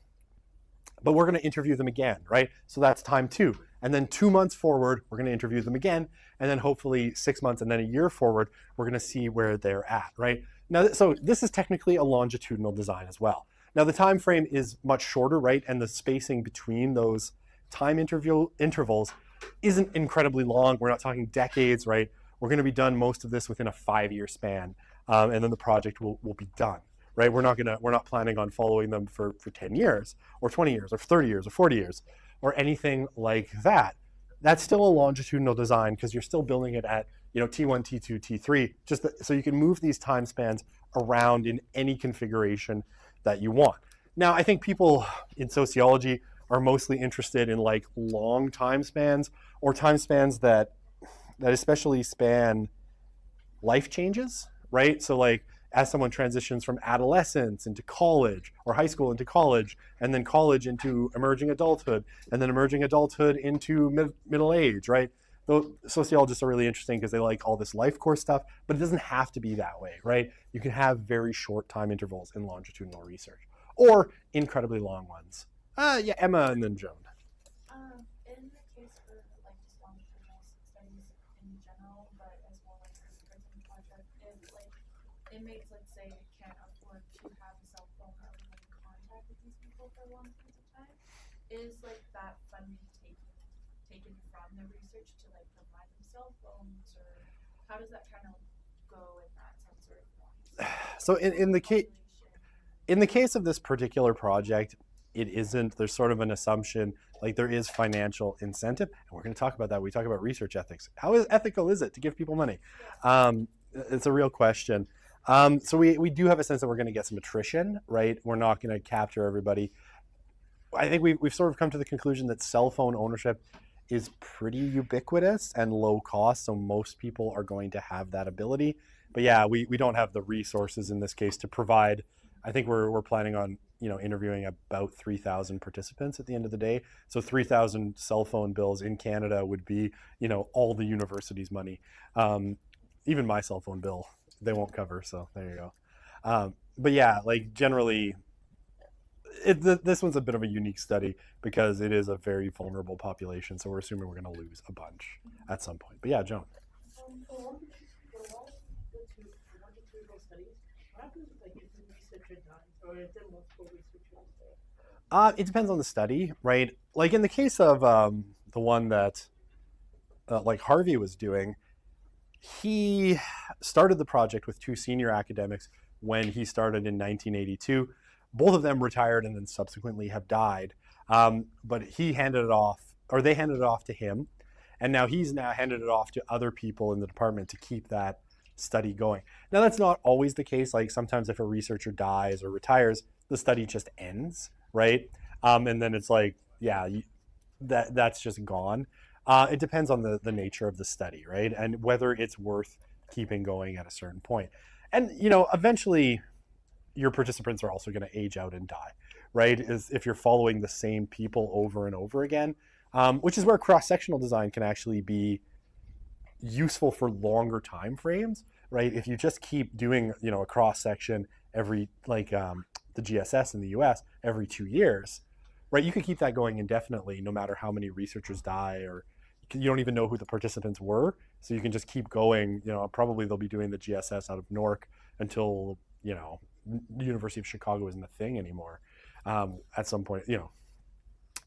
But we're going to interview them again, right? So that's time 2. And then 2 months forward, we're going to interview them again. And then hopefully 6 months and then a year forward, we're going to see where they're at, right? Now, so this is technically a longitudinal design as well. Now, the time frame is much shorter, right? And the spacing between those time intervals isn't incredibly long. We're not talking decades, right? We're going to be done most of this within a 5-year span. And then the project will be done. Right? We're not planning on following them for 10 years or 20 years or 30 years or 40 years or anything like that. That's still a longitudinal design because you're still building it at T1, T2, T3, so you can move these time spans around in any configuration that you want. Now, I think people in sociology are mostly interested in like long time spans or time spans that especially span life changes, right? So like, as someone transitions from adolescence into college or high school into college, and then college into emerging adulthood, and then emerging adulthood into middle age, right? Those sociologists are really interesting because they like all this life course stuff, but it doesn't have to be that way, right? You can have very short time intervals in longitudinal research or incredibly long ones. Emma and then Joan. In the case for like just longitudinal studies in general, but as well as this prison project, if like inmates, let's say, can't afford to have a cell phone or like in contact with these people for long periods of time, is like that funding taken from the research to like provide them cell phones, or how does that kind of go in that sense? Or So in the case of this particular project, it isn't. There's sort of an assumption, like there is financial incentive, and we're going to talk about that. We talk about research ethics. How ethical is it to give people money? It's a real question. So we do have a sense that we're going to get some attrition, right? We're not going to capture everybody. I think we've sort of come to the conclusion that cell phone ownership is pretty ubiquitous and low cost, so most people are going to have that ability. But yeah, we don't have the resources in this case to provide. I think we're planning on interviewing about 3,000 participants at the end of the day. So 3,000 cell phone bills in Canada would be all the university's money. Even my cell phone bill they won't cover. So there you go. But yeah, like generally, this one's a bit of a unique study because it is a very vulnerable population. So we're assuming we're going to lose a bunch at some point. But yeah, Joan. Longitudinal studies, what happens if like if the researcher dies or if there are multiple researchers there? It depends on the study, right? Like in the case of the one that like Harvey was doing, he started the project with 2 senior academics when he started in 1982. Both of them retired and then subsequently have died. But he handed it off, or they handed it off to him. And now he's handed it off to other people in the department to keep that study going. Now, that's not always the case. Like sometimes if a researcher dies or retires, the study just ends, right? And then it's like, yeah, that's just gone. It depends on the nature of the study, right? And whether it's worth keeping going at a certain point. And, eventually your participants are also going to age out and die, right? If you're following the same people over and over again, which is where cross-sectional design can actually be useful for longer time frames, right? If you just keep doing, a cross-section every, like the GSS in the US, every 2 years, right? You could keep that going indefinitely, no matter how many researchers die, or you don't even know who the participants were. So you can just keep going. Probably they'll be doing the GSS out of Newark until, the University of Chicago isn't a thing anymore at some point,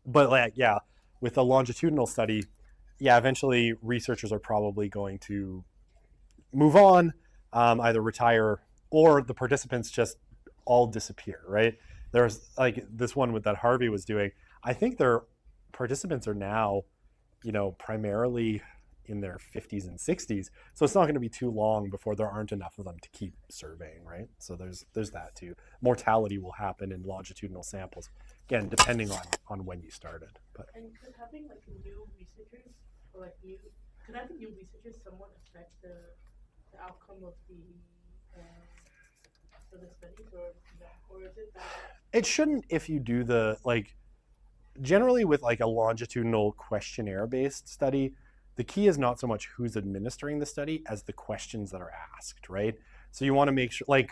But like, yeah, with a longitudinal study, yeah, eventually researchers are probably going to move on, either retire or the participants just all disappear, right? There's like this one that Harvey was doing. I think they're participants are now, primarily in their 50s and 60s. So it's not going to be too long before there aren't enough of them to keep surveying, right? So there's that too. Mortality will happen in longitudinal samples, again, depending on when you started. But And could having like new researchers or like could having new researchers somewhat affect the outcome of the studies, or is it that? it shouldn't if you do generally with like a longitudinal questionnaire-based study, the key is not so much who's administering the study as the questions that are asked, right? So you want to make sure, but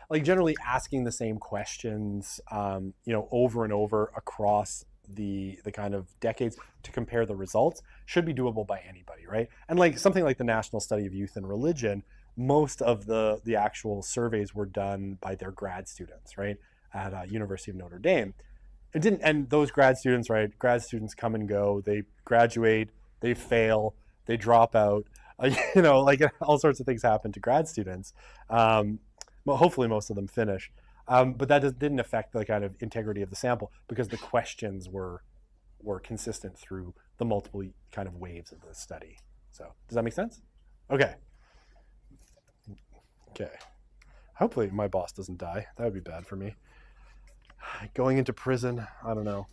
like generally asking the same questions, over and over across the kind of decades to compare the results should be doable by anybody, right? And like something like the National Study of Youth and Religion, most of the actual surveys were done by their grad students, right, at University of Notre Dame. It didn't, and those grad students, right? Grad students come and go. They graduate, they fail, they drop out. All sorts of things happen to grad students. But hopefully, most of them finish. But that didn't affect the kind of integrity of the sample because the questions were consistent through the multiple kind of waves of the study. So, does that make sense? Okay. Hopefully, my boss doesn't die. That would be bad for me. Going into prison, I don't know.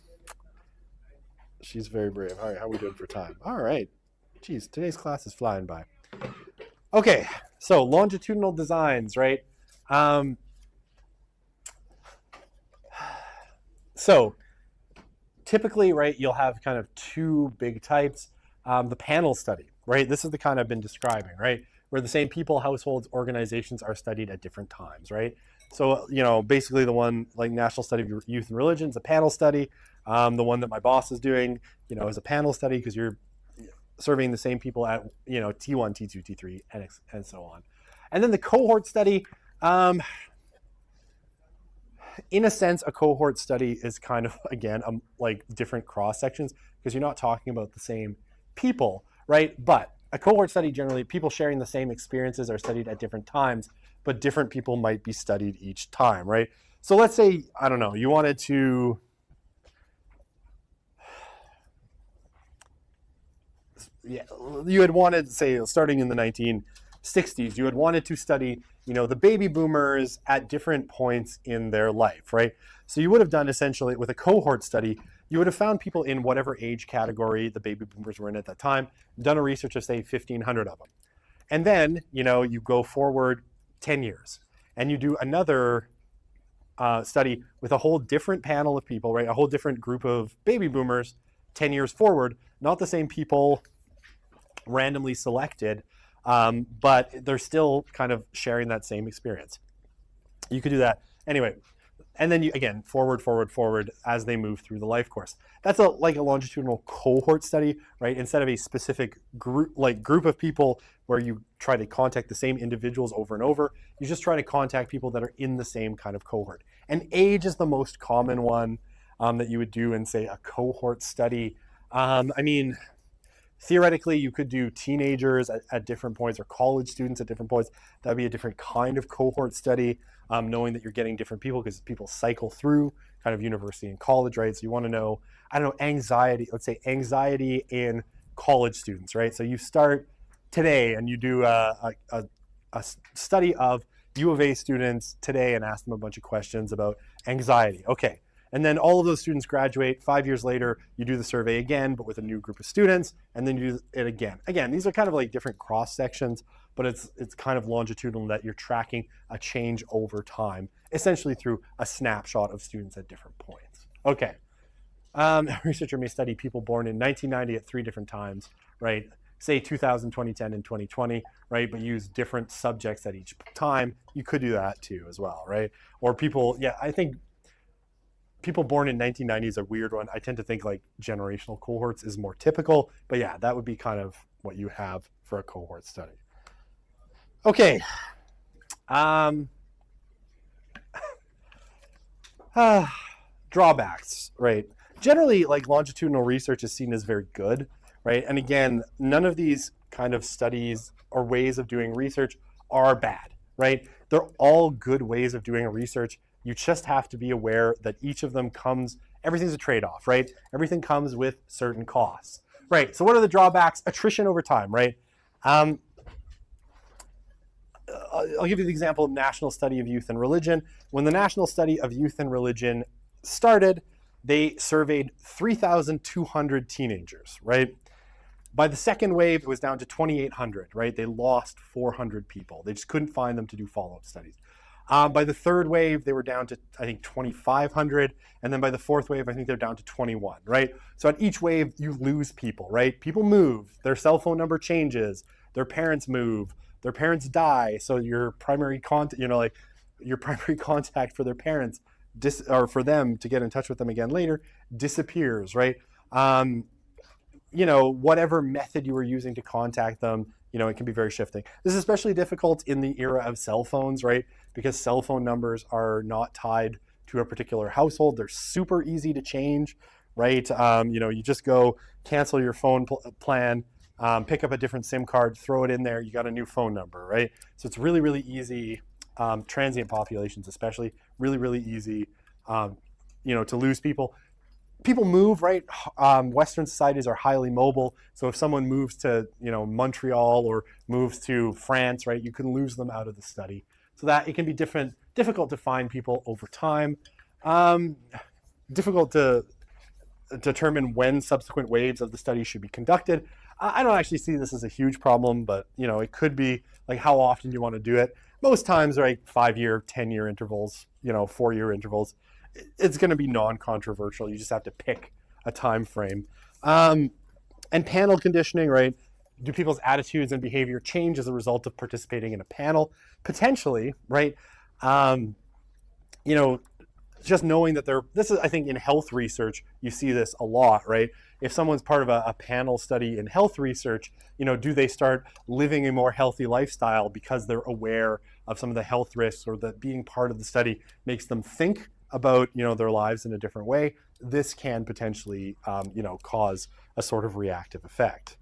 She's very brave. All right, how are we doing for time? All right. Geez, today's class is flying by. Okay, so longitudinal designs, right? So typically, right, you'll have kind of two big types. The panel study, right? This is the kind I've been describing, right? Where the same people, households, organizations are studied at different times, right? So, basically the one like National Study of Youth and Religion is a panel study. The one that my boss is doing, is a panel study because you're surveying the same people at, T1, T2, T3, and so on. And then the cohort study, in a sense, a cohort study is kind of, again, like different cross sections because you're not talking about the same people, right? But a cohort study, generally, people sharing the same experiences are studied at different times, but different people might be studied each time, right? So let's say, I don't know, you wanted to, you had wanted, say, starting in the 1960s, you had wanted to study, the baby boomers at different points in their life, right? So you would have done essentially with a cohort study, you would have found people in whatever age category the baby boomers were in at that time, done a research of say 1,500 of them. And then, you go forward 10 years and you do another study with a whole different panel of people, right? A whole different group of baby boomers 10 years forward, not the same people randomly selected, but they're still kind of sharing that same experience. You could do that. Anyway, and then you, again, forward as they move through the life course. That's like a longitudinal cohort study, right? Instead of a specific group of people where you try to contact the same individuals over and over, you just try to contact people that are in the same kind of cohort. And age is the most common one that you would do in, say, a cohort study. Theoretically, you could do teenagers at different points or college students at different points. That'd be a different kind of cohort study, knowing that you're getting different people because people cycle through kind of university and college, right? So you want to know, anxiety, let's say anxiety in college students, right? So you start today and you do a study of U of A students today and ask them a bunch of questions about anxiety. Okay. And then all of those students graduate. 5 years later, you do the survey again, but with a new group of students, and then you do it again. Again, these are kind of like different cross sections, but it's kind of longitudinal that you're tracking a change over time, essentially through a snapshot of students at different points. Okay. A researcher may study people born in 1990 at 3 different times, right? Say 2000, 2010, and 2020, right? But use different subjects at each time. You could do that too as well, right? Or people, I think people born in 1990 is a weird one. I tend to think like generational cohorts is more typical, but yeah, that would be kind of what you have for a cohort study. Okay. Drawbacks, right? Generally, like longitudinal research is seen as very good, right? And again, none of these kind of studies or ways of doing research are bad, right? They're all good ways of doing research You just have to be aware that each of them everything's a trade-off, right? Everything comes with certain costs. Right, so what are the drawbacks? Attrition over time, right? I'll give you the example of National Study of Youth and Religion. When the National Study of Youth and Religion started, they surveyed 3,200 teenagers, right? By the second wave, it was down to 2,800, right? They lost 400 people. They just couldn't find them to do follow-up studies. By the third wave, they were down to, I think, 2,500. And then by the fourth wave, I think they're down to 21, right? So at each wave, you lose people, right? People move. Their cell phone number changes. Their parents move. Their parents die. So your primary contact, your primary contact for their parents, or for them to get in touch with them again later, disappears, right? Whatever method you were using to contact them, it can be very shifting. This is especially difficult in the era of cell phones, right? Because cell phone numbers are not tied to a particular household. They're super easy to change, right? You just go cancel your phone plan, pick up a different SIM card, throw it in there, you got a new phone number, right? So it's really, really easy, transient populations especially, really, really easy, to lose people. People move, right? Western societies are highly mobile. So if someone moves to, Montreal or moves to France, right, you can lose them out of the study. So that it can be difficult to find people over time. Difficult to determine when subsequent waves of the study should be conducted. I don't actually see this as a huge problem, but it could be like how often you want to do it. Most times, right, 5-year, 10-year intervals, 4-year intervals. It's going to be non-controversial. You just have to pick a time frame. And panel conditioning, right? Do people's attitudes and behavior change as a result of participating in a panel? Potentially, right? Just knowing that this is, I think, in health research, you see this a lot, right? If someone's part of a panel study in health research, do they start living a more healthy lifestyle because they're aware of some of the health risks, or that being part of the study makes them think about their lives in a different way? This can potentially cause a sort of reactive effect.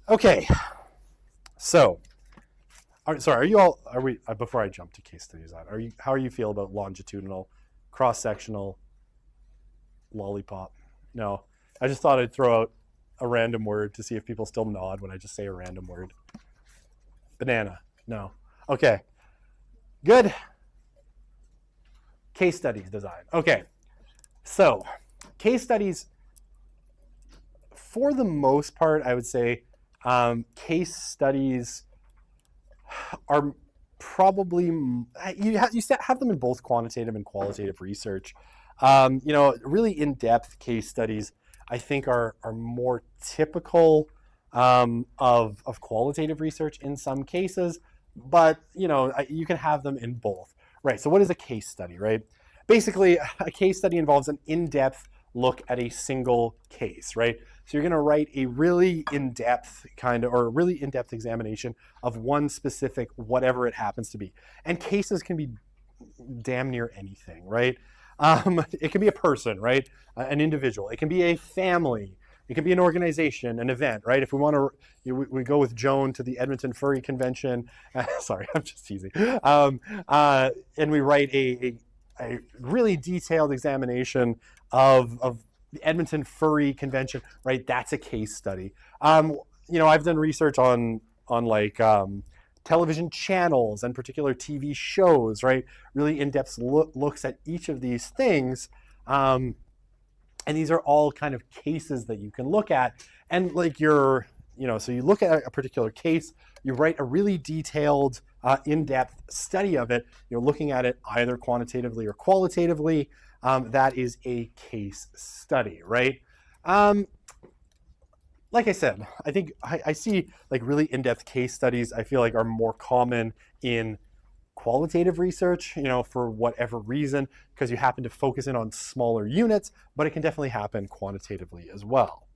Okay, so before I jump to case studies, how are you feel about longitudinal, cross-sectional, lollipop? No, I just thought I'd throw out a random word to see if people still nod when I just say a random word. Banana, no. Okay, good. Case studies design. Okay, so case studies, for the most part, I would say case studies are probably, you have them in both quantitative and qualitative research. Really in-depth case studies, I think, are more typical of qualitative research in some cases, but you can have them in both. Right, so what is a case study, right? Basically, a case study involves an in-depth look at a single case, right? So you're going to write a really in-depth examination of one specific, whatever it happens to be. And cases can be damn near anything, right? It can be a person, right? An individual. It can be a family. It can be an organization, an event, right? If we want to, we go with Joan to the Edmonton Furry Convention. Sorry, I'm just teasing. And we write a really detailed examination of the Edmonton Furry Convention, right? That's a case study. I've done research on television channels and particular TV shows, right? Really in-depth looks at each of these things. And these are all kind of cases that you can look at. And so you look at a particular case, you write a really detailed, in-depth study of it. You're looking at it either quantitatively or qualitatively. That is a case study, right? Like I said, I think I see really in-depth case studies, I feel like, are more common in qualitative research, for whatever reason, because you happen to focus in on smaller units, but it can definitely happen quantitatively as well.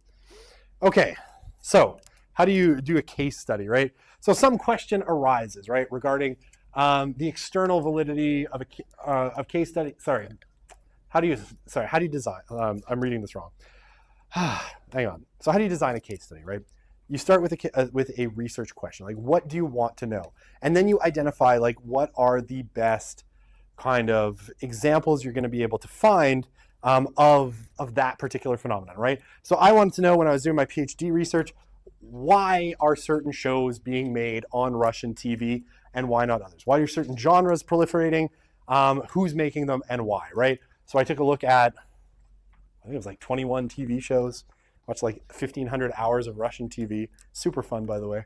Okay, so how do you do a case study, right? So some question arises, right, regarding the external validity of case study. How do you design? I'm reading this wrong. Hang on. So how do you design a case study, right? You start with a research question, like what do you want to know? And then you identify what are the best kind of examples you're going to be able to find of that particular phenomenon, right? So I wanted to know when I was doing my PhD research, why are certain shows being made on Russian TV and why not others? Why are certain genres proliferating? Who's making them and why, right? So I took a look at, I think it was like 21 TV shows, watched like 1,500 hours of Russian TV. Super fun, by the way.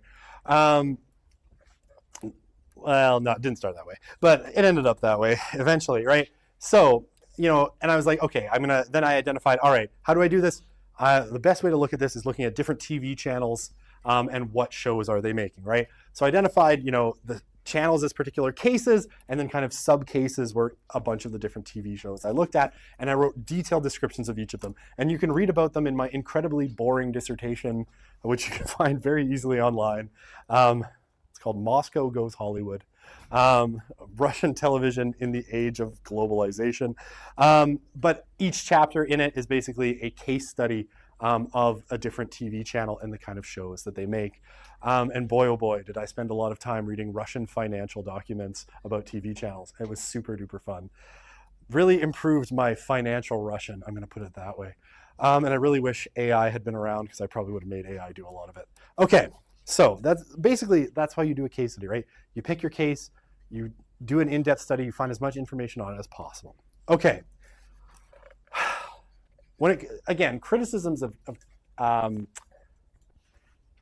Well, no, it didn't start that way, but it ended up that way eventually, right? So, and I was like, okay, then I identified, all right, how do I do this? The best way to look at this is looking at different TV channels and what shows are they making, right? So I identified, the channels as particular cases, and then kind of sub-cases were a bunch of the different TV shows I looked at, and I wrote detailed descriptions of each of them. And you can read about them in my incredibly boring dissertation, which you can find very easily online. It's called Moscow Goes Hollywood. Russian television in the age of globalization. But each chapter in it is basically a case study of a different TV channel and the kind of shows that they make. And boy, oh boy, did I spend a lot of time reading Russian financial documents about TV channels. It was super duper fun. Really improved my financial Russian, I'm going to put it that way. And I really wish AI had been around because I probably would have made AI do a lot of it. Okay, so that's how you do a case study, right? You pick your case, you do an in-depth study, you find as much information on it as possible. Okay. Again, criticisms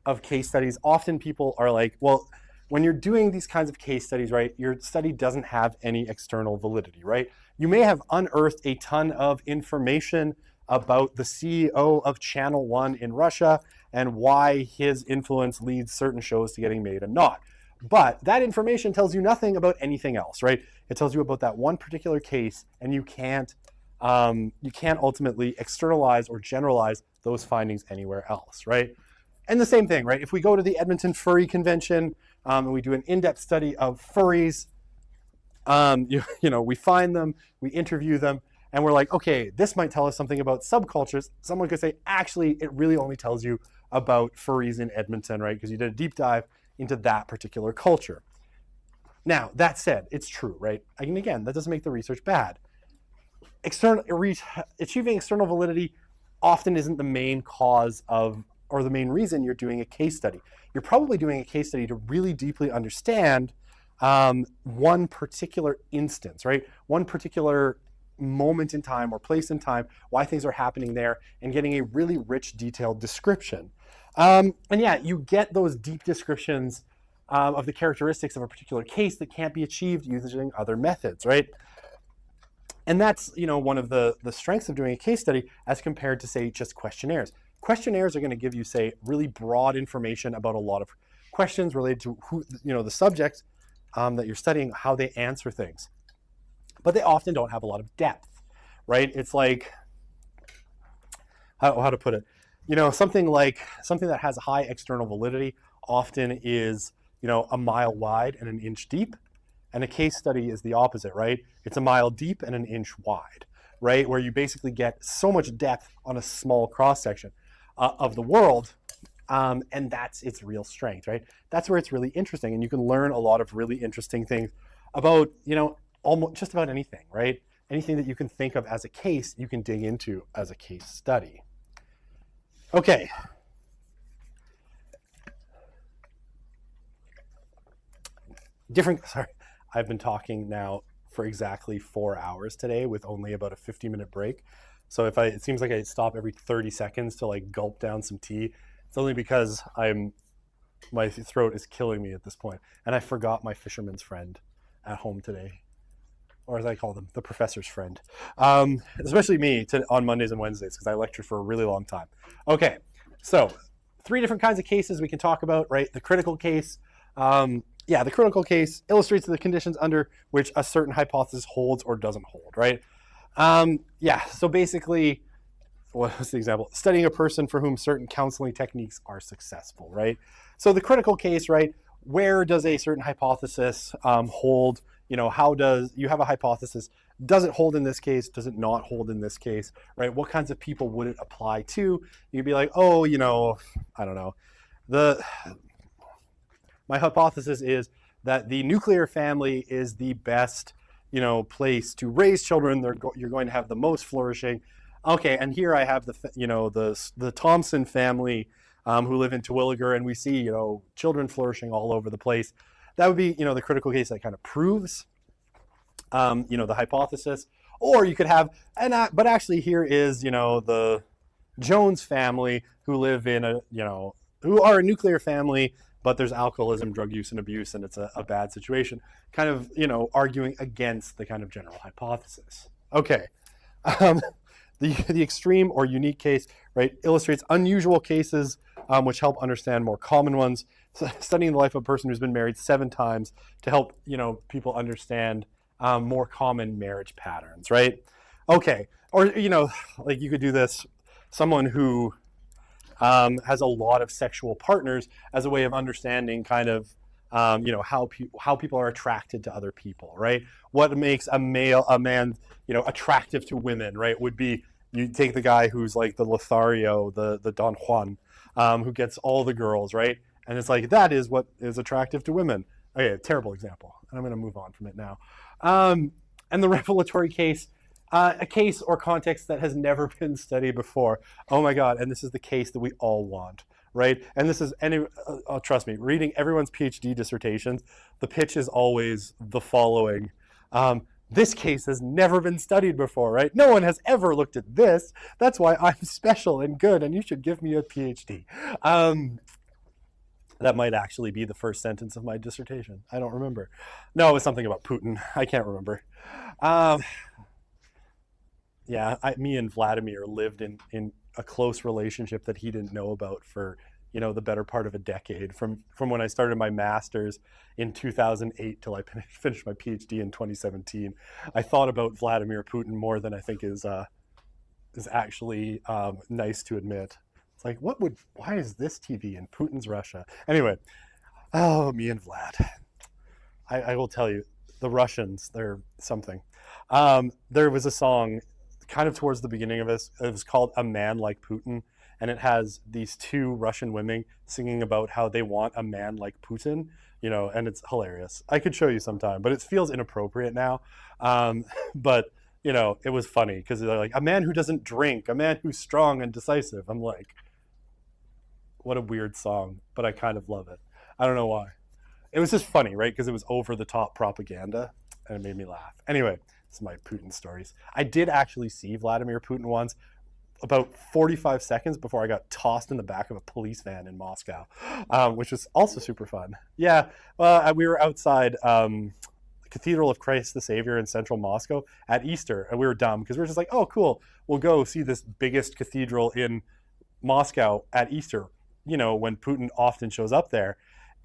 of case studies, often people are like, well, when you're doing these kinds of case studies, right, your study doesn't have any external validity, right? You may have unearthed a ton of information about the CEO of Channel 1 in Russia and why his influence leads certain shows to getting made and not. But that information tells you nothing about anything else, right? It tells you about that one particular case, and you can't ultimately externalize or generalize those findings anywhere else, right? And the same thing, right? If we go to the Edmonton Furry Convention and we do an in-depth study of furries, we find them, we interview them, and we're like, okay, this might tell us something about subcultures. Someone could say, actually, it really only tells you about furries in Edmonton, right? Because you did a deep dive into that particular culture. Now, that said, it's true, right? And again, that doesn't make the research bad. Achieving external validity often isn't the main cause of, or the main reason you're doing a case study. You're probably doing a case study to really deeply understand one particular instance, right? One particular moment in time or place in time, why things are happening there, and getting a really rich, detailed description. And yeah, you get those deep descriptions of the characteristics of a particular case that can't be achieved using other methods, right? And that's, one of the strengths of doing a case study as compared to, say, just questionnaires. Questionnaires are going to give you, say, really broad information about a lot of questions related to the subject that you're studying, how they answer things. But they often don't have a lot of depth, right? It's like, how to put it? Something that has high external validity often is, a mile wide and an inch deep. And a case study is the opposite, right? It's a mile deep and an inch wide, right? Where you basically get so much depth on a small cross-section of the world, and that's its real strength, right? That's where it's really interesting, and you can learn a lot of really interesting things about, almost just about anything, right? Anything that you can think of as a case, you can dig into as a case study. Okay. I've been talking now for exactly 4 hours today with only about a 50-minute break. So it seems like I stop every 30 seconds to like gulp down some tea. It's only because my throat is killing me at this point. And I forgot my fisherman's friend at home today, or as I call them, the professor's friend. Especially me on Mondays and Wednesdays because I lecture for a really long time. Okay, so 3 different kinds of cases we can talk about, right? The critical case. The critical case illustrates the conditions under which a certain hypothesis holds or doesn't hold, right? So basically, what was the example? Studying a person for whom certain counseling techniques are successful, right? So the critical case, right? Where does a certain hypothesis hold? How does you have a hypothesis? Does it hold in this case? Does it not hold in this case, right? What kinds of people would it apply to? You'd be like, oh, I don't know. My hypothesis is that the nuclear family is the best, place to raise children. You're going to have the most flourishing. Okay, and here I have the Thompson family who live in Terwilliger, and we see children flourishing all over the place. That would be the critical case that kind of proves the hypothesis. Or you could have but actually here is the Jones family who live in who are a nuclear family, but there's alcoholism, drug use, and abuse, and it's a bad situation. Kind of arguing against the kind of general hypothesis. Okay. The extreme or unique case, right, illustrates unusual cases which help understand more common ones. So studying the life of a person who's been married 7 times to help people understand more common marriage patterns, right? Okay, or like you could do this. Someone who has a lot of sexual partners as a way of understanding kind of how people are attracted to other people, right? What makes a man attractive to women, right? Would be you take the guy who's like the Lothario, the Don Juan, who gets all the girls, right? And it's like that is what is attractive to women. Okay, terrible example, and I'm going to move on from it now. And the revelatory case, a case or context that has never been studied before. Oh my God! And this is the case that we all want. Right, and this is trust me, reading everyone's PhD dissertations, the pitch is always the following: this case has never been studied before, right? No one has ever looked at this. That's why I'm special and good, and you should give me a PhD. That might actually be the first sentence of my dissertation. I don't remember. No, it was something about Putin. I can't remember. Me and Vladimir lived in a close relationship that he didn't know about for the better part of a decade, from when I started my master's in 2008 till I finished my PhD in 2017. I thought about Vladimir Putin more than I think is actually nice to admit. It's like, why is this TV in Putin's Russia? Anyway, me and Vlad. I will tell you, the Russians, they're something. There was a song kind of towards the beginning of this. It was called "A Man Like Putin," and it has these 2 Russian women singing about how they want a man like Putin, and it's hilarious. I could show you sometime, but it feels inappropriate now. But it was funny because they're like, a man who doesn't drink, a man who's strong and decisive. I'm like, what a weird song, but I kind of love it. I don't know why. It was just funny, right? Because it was over the top propaganda, and it made me laugh. Anyway, this is my Putin stories. I did actually see Vladimir Putin once, about 45 seconds before I got tossed in the back of a police van in Moscow, which was also super fun. Yeah, we were outside the Cathedral of Christ the Savior in central Moscow at Easter, and we were dumb because we were just like, oh, cool, we'll go see this biggest cathedral in Moscow at Easter, when Putin often shows up there.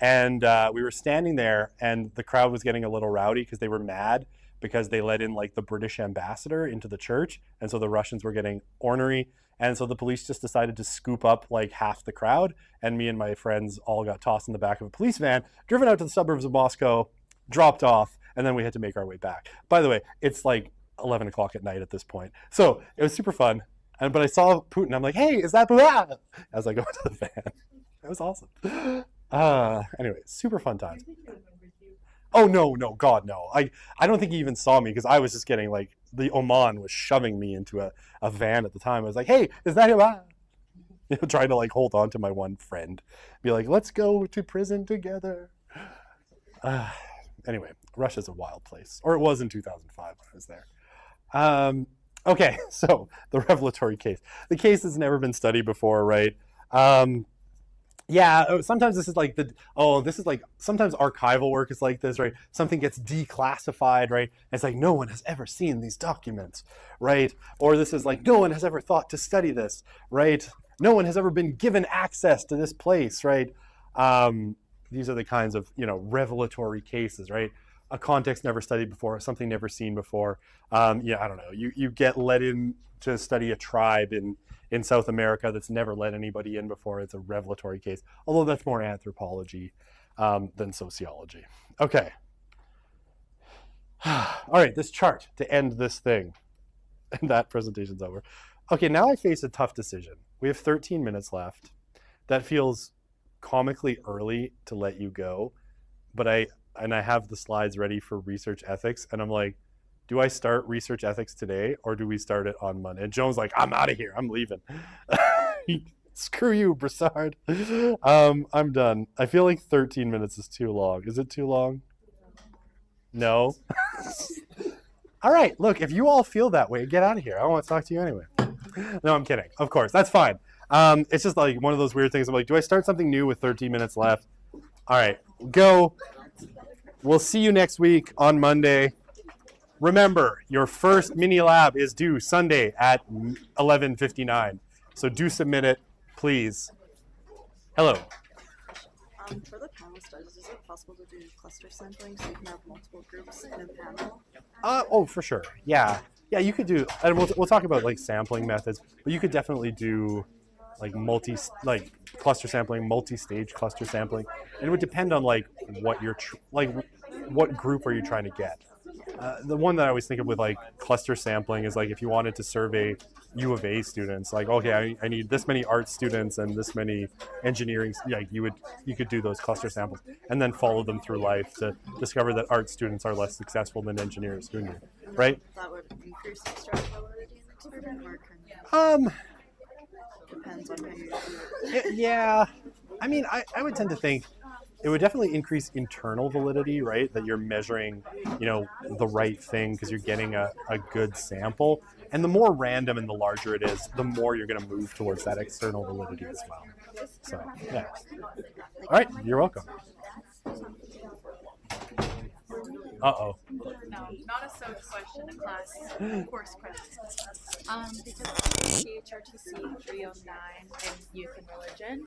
And we were standing there, and the crowd was getting a little rowdy because they were mad because they let in like the British ambassador into the church, and so the Russians were getting ornery, and so the police just decided to scoop up like half the crowd, and me and my friends all got tossed in the back of a police van, driven out to the suburbs of Moscow, dropped off, and then we had to make our way back. By the way, it's like 11 o'clock at night at this point, so it was super fun. But I saw Putin, I'm like, hey, is that Putin? As I go into the van. It was awesome. Anyway, super fun times. Oh, no, God, no. I don't think he even saw me because I was just getting like, the Oman was shoving me into a van at the time. I was like, hey, is that him? Trying to like hold on to my one friend. Be like, let's go to prison together. Anyway, Russia's a wild place. Or it was in 2005 when I was there. Okay, so the revelatory case. The case has never been studied before, right? Sometimes this is like sometimes archival work is like this, right? Something gets declassified, right? It's like, no one has ever seen these documents, right? Or this is like, no one has ever thought to study this, right? No one has ever been given access to this place, right? These are the kinds of, revelatory cases, right? A context never studied before, something never seen before. I don't know. You get let in to study a tribe in South America that's never let anybody in before. It's a revelatory case, although that's more anthropology than sociology. Okay. All right, this chart to end this thing. And that presentation's over. Okay, now I face a tough decision. We have 13 minutes left. That feels comically early to let you go, but I have the slides ready for research ethics, and I'm like, do I start research ethics today or do we start it on Monday? And Joan's like, I'm out of here. I'm leaving. Screw you, Broussard. I'm done. I feel like 13 minutes is too long. Is it too long? No. All right. Look, if you all feel that way, get out of here. I don't want to talk to you anyway. No, I'm kidding. Of course. That's fine. It's just like one of those weird things. I'm like, do I start something new with 13 minutes left? All right. Go. We'll see you next week on Monday. Remember, your first mini lab is due Sunday at 11:59. So do submit it, please. Hello. For the panel studies, is it possible to do cluster sampling so you can have multiple groups in a panel? Oh, for sure. Yeah, you could do, and we'll talk about like sampling methods, but you could definitely do like cluster sampling, multi-stage cluster sampling, and it would depend on like what you're what group are you trying to get. The one that I always think of with like cluster sampling is like if you wanted to survey U of A students, like okay, I need this many art students and this many engineering. Like you could do those cluster samples and then follow them through life to discover that art students are less successful than engineers, right? That would increase extrapolability in the experiment, or kind of depends on how you do it. Yeah, I mean, I would tend to think it would definitely increase internal validity, right? That you're measuring, the right thing because you're getting a good sample. And the more random and the larger it is, the more you're going to move towards that external validity as well. So, yeah. All right, you're welcome. Uh-oh. No, not a SOC question, a class course question. Because of HRTC 309 and youth and religion,